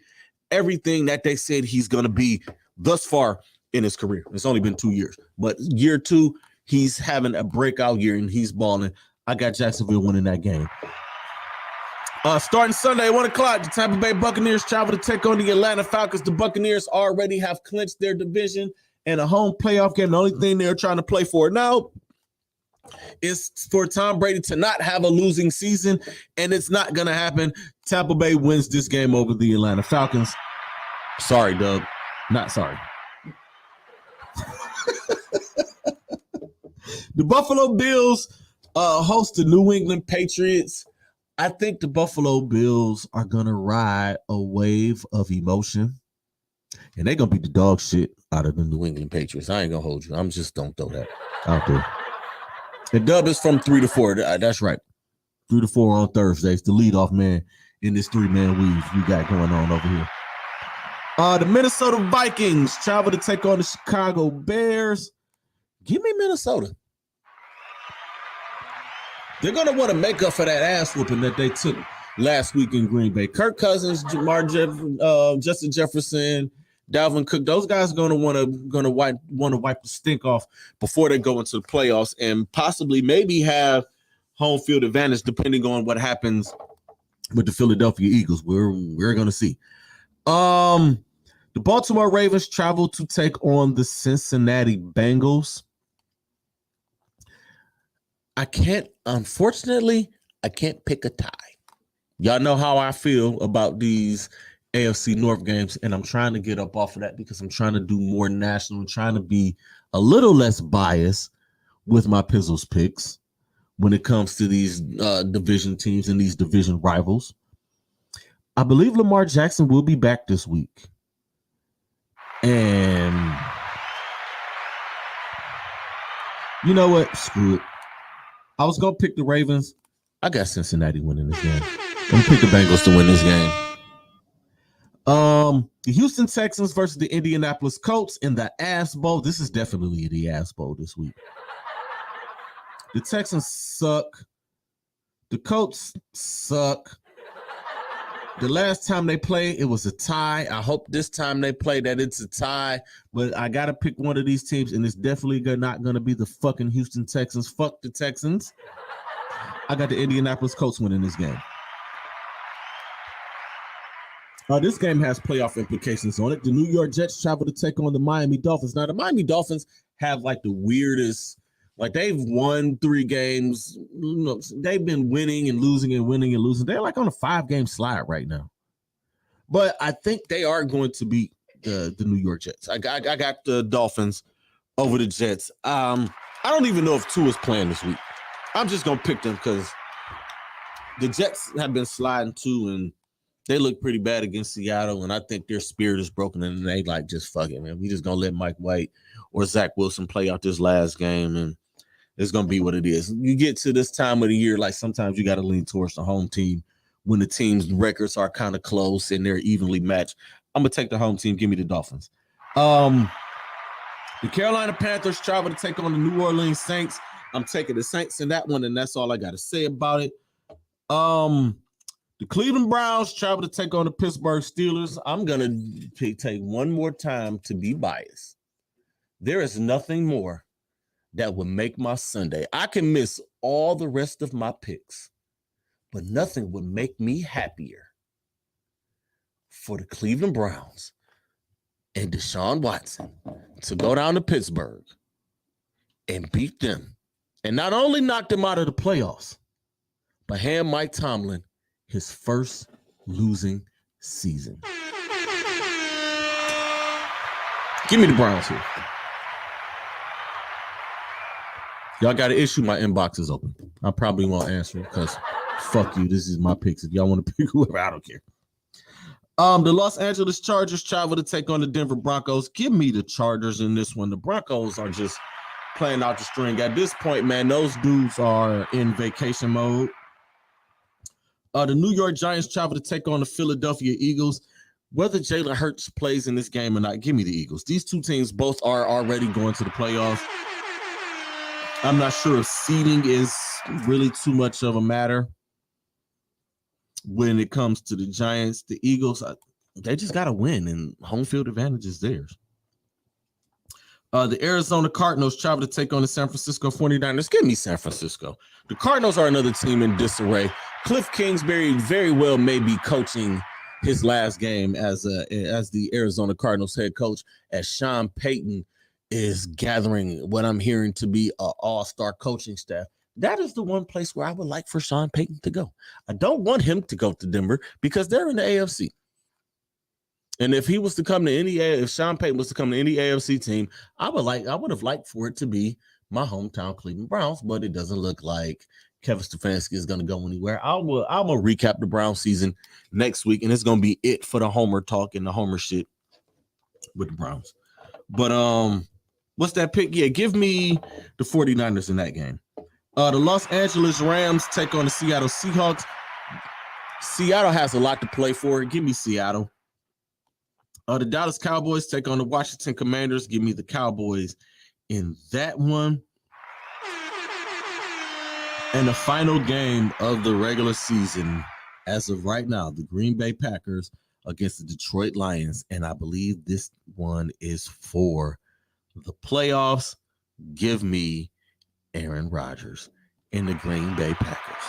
everything that they said he's going to be thus far in his career. It's only been 2 years, but year 2, he's having a breakout year and he's balling. I got Jacksonville winning that game. Starting Sunday, 1 o'clock, the Tampa Bay Buccaneers travel to take on the Atlanta Falcons. The Buccaneers already have clinched their division and a home playoff game. The only thing they're trying to play for now It's for Tom Brady to not have a losing season, and it's not going to happen. Tampa Bay wins this game over the Atlanta Falcons. Sorry, Doug. Not sorry. The Buffalo Bills host the New England Patriots. I think the Buffalo Bills are going to ride a wave of emotion, and they're going to beat the dog shit out of the New England Patriots. I ain't going to hold you. I'm just don't throw that out there. The dub is from 3 to 4. That's right. 3 to 4 on Thursdays. The leadoff man in this 3-man weave we got going on over here. The Minnesota Vikings travel to take on the Chicago Bears. Give me Minnesota. They're going to want to make up for that ass whooping that they took last week in Green Bay. Kirk Cousins, Justin Jefferson, Dalvin Cook, those guys are going to wipe the stink off before they go into the playoffs and possibly maybe have home field advantage depending on what happens with the Philadelphia Eagles. We're going to see. The Baltimore Ravens travel to take on the Cincinnati Bengals. Unfortunately, I can't pick a tie. Y'all know how I feel about these AFC North games, and I'm trying to get up off of that because I'm trying to do more national and trying to be a little less biased with my Pizzle's picks when it comes to these division teams and these division rivals. I believe Lamar Jackson will be back this week. And you know what? Screw it. I was going to pick the Ravens. I got Cincinnati winning this game. I'm going to pick the Bengals to win this game. The Houston Texans versus the Indianapolis Colts in the Ass Bowl. This is definitely the Ass Bowl this week. The Texans suck. The Colts suck. The last time they played, it was a tie. I hope this time they play that it's a tie, but I got to pick one of these teams, and it's definitely not going to be the fucking Houston Texans. Fuck the Texans. I got the Indianapolis Colts winning this game. This game has playoff implications on it. The New York Jets travel to take on the Miami Dolphins. Now, the Miami Dolphins have like the weirdest, like they've won 3 games. They've been winning and losing and winning and losing. They're like on a 5-game slide right now. But I think they are going to beat the New York Jets. I got the Dolphins over the Jets. I don't even know if Tua's playing this week. I'm just going to pick them because the Jets have been sliding too, and they look pretty bad against Seattle, and I think their spirit is broken, and they like, just fuck it, man. We just going to let Mike White or Zach Wilson play out this last game, and it's going to be what it is. You get to this time of the year, like sometimes you got to lean towards the home team when the team's records are kind of close and they're evenly matched. I'm going to take the home team. Give me the Dolphins. The Carolina Panthers travel to take on the New Orleans Saints. I'm taking the Saints in that one, and that's all I got to say about it. The Cleveland Browns travel to take on the Pittsburgh Steelers. I'm going to take one more time to be biased. There is nothing more that would make my Sunday. I can miss all the rest of my picks, but nothing would make me happier for the Cleveland Browns and Deshaun Watson to go down to Pittsburgh and beat them. And not only knock them out of the playoffs, but hand Mike Tomlin his first losing season. Give me the Browns here. Y'all got an issue. My inbox is open. I probably won't answer because fuck you. This is my picks. If y'all want to pick whoever, I don't care. The Los Angeles Chargers travel to take on the Denver Broncos. Give me the Chargers in this one. The Broncos are just playing out the string. At this point, man, those dudes are in vacation mode. The New York Giants travel to take on the Philadelphia Eagles. Whether Jalen Hurts plays in this game or not, give me the Eagles. These two teams both are already going to the playoffs. I'm not sure if seeding is really too much of a matter when it comes to the Giants. The Eagles, they just got to win, and home field advantage is theirs. The Arizona Cardinals travel to take on the San Francisco 49ers. Give me San Francisco. The Cardinals are another team in disarray. Cliff Kingsbury very well may be coaching his last game as the Arizona Cardinals head coach, as Sean Payton is gathering what I'm hearing to be an all-star coaching staff, that is the one place where I would like for Sean Payton to go. I don't want him to go to Denver because they're in the AFC. And if he was to come to if Sean Payton was to come to any AFC team, I would have liked for it to be my hometown Cleveland Browns, but it doesn't look like Kevin Stefanski is going to go anywhere. I'm going to recap the Browns season next week, and it's going to be it for the Homer talk and the Homer shit with the Browns. But what's that pick? Yeah, give me the 49ers in that game. The Los Angeles Rams take on the Seattle Seahawks. Seattle has a lot to play for. Give me Seattle. The Dallas Cowboys take on the Washington Commanders. Give me the Cowboys in that one. And the final game of the regular season, as of right now, the Green Bay Packers against the Detroit Lions. And I believe this one is for the playoffs. Give me Aaron Rodgers in the Green Bay Packers.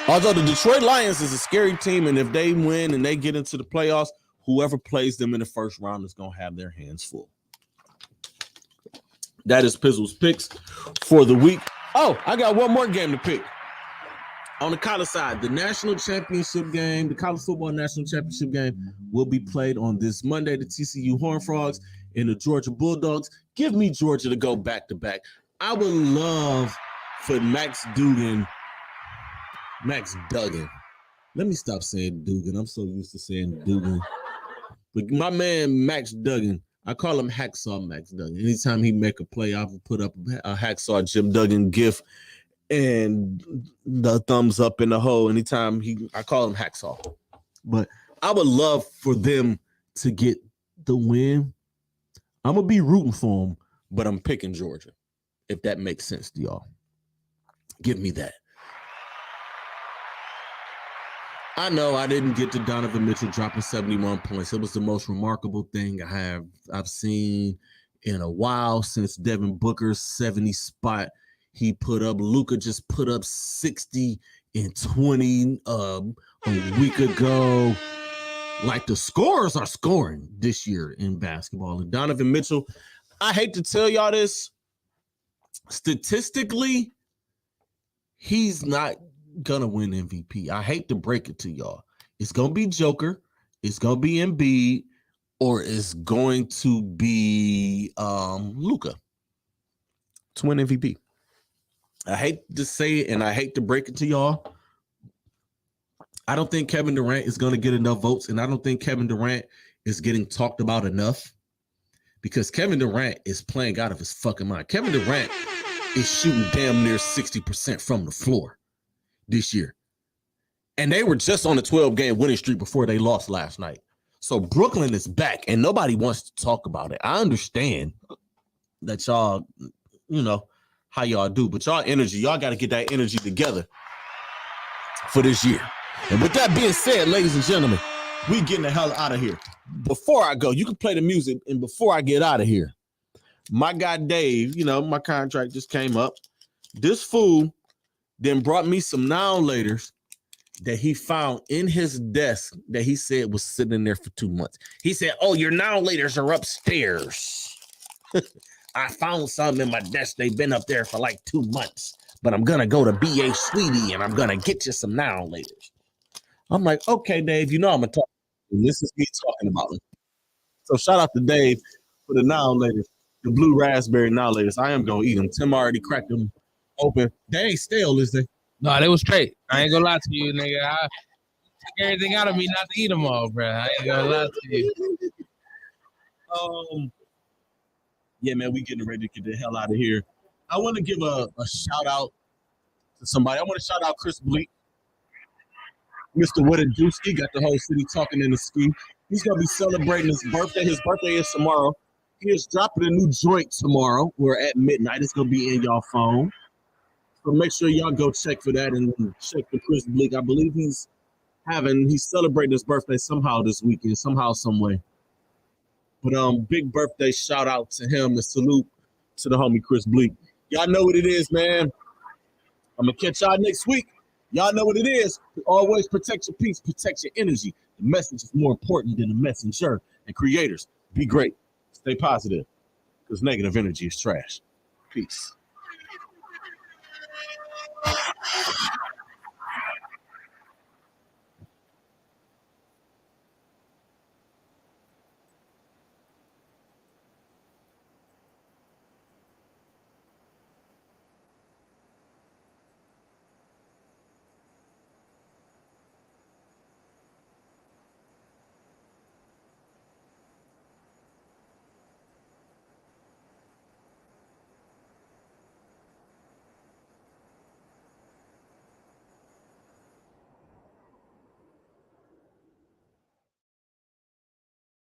Although the Detroit Lions is a scary team, and if they win and they get into the playoffs, whoever plays them in the first round is going to have their hands full. That is Pizzle's picks for the week. Oh, I got one more game to pick. On the college side, the national championship game, the college football national championship game will be played on this Monday. The TCU Horned Frogs and the Georgia Bulldogs. Give me Georgia to go back-to-back. I would love for Max Duggan. Let me stop saying Dugan. I'm so used to saying Dugan. But my man, Max Duggan, I call him Hacksaw Max Duggan. Anytime he make a play, I will put up a Hacksaw Jim Duggan gif and the thumbs up in the hole. Anytime I call him Hacksaw. But I would love for them to get the win. I'm going to be rooting for them, but I'm picking Georgia, if that makes sense to y'all. Give me that. I know I didn't get to Donovan Mitchell dropping 71 points. It was the most remarkable thing I've seen in a while since Devin Booker's 70 spot he put up. Luka just put up 60 and 20 a week ago. Like, the scorers are scoring this year in basketball. And Donovan Mitchell, I hate to tell y'all this, statistically, he's not gonna win MVP. I hate to break it to y'all. It's gonna be Joker, it's gonna be Embiid, or it's going to be Luka to win MVP. I hate to say it and I hate to break it to y'all. I don't think Kevin Durant is gonna get enough votes, and I don't think Kevin Durant is getting talked about enough because Kevin Durant is playing out of his fucking mind. Kevin Durant is shooting damn near 60% from the floor this year. And they were just on a 12-game winning streak before they lost last night. So Brooklyn is back, and nobody wants to talk about it. I understand that y'all, how y'all do, but y'all got to get that energy together for this year. And with that being said, ladies and gentlemen, we getting the hell out of here. Before I go, you can play the music, and before I get out of here, my guy Dave, my contract just came up. This fool then brought me some now-laters that he found in his desk that he said was sitting there for 2 months. He said, "Oh, your now-laters are upstairs." I found some in my desk. They've been up there for like 2 months, but I'm going to go to B.A. Sweetie and I'm going to get you some now-laters. I'm like, okay, Dave, I'm going to talk. And this is me talking about it. So shout out to Dave for the now-laters, the blue raspberry now-laters. I am going to eat them. Tim already cracked them open. They ain't stale, is they? No, they was straight. I ain't gonna lie to you, nigga. I took everything out of me not to eat them all, bro. I ain't gonna lie to you. Yeah, man, we getting ready to get the hell out of here. I want to give a shout out to somebody. I want to shout out Chris Bleak. Mr. Wittadewski got the whole city talking in the ski. He's gonna be celebrating his birthday. His birthday is tomorrow. He is dropping a new joint tomorrow. We're at midnight. It's gonna be in y'all phone. So make sure y'all go check for that and check for Chris Bleak. I believe he's celebrating his birthday somehow this weekend, somehow, some way. But big birthday shout out to him and salute to the homie Chris Bleak. Y'all know what it is, man. I'm gonna catch y'all next week. Y'all know what it is. Always protect your peace, protect your energy. The message is more important than the messenger. And creators, be great. Stay positive. because negative energy is trash. Peace.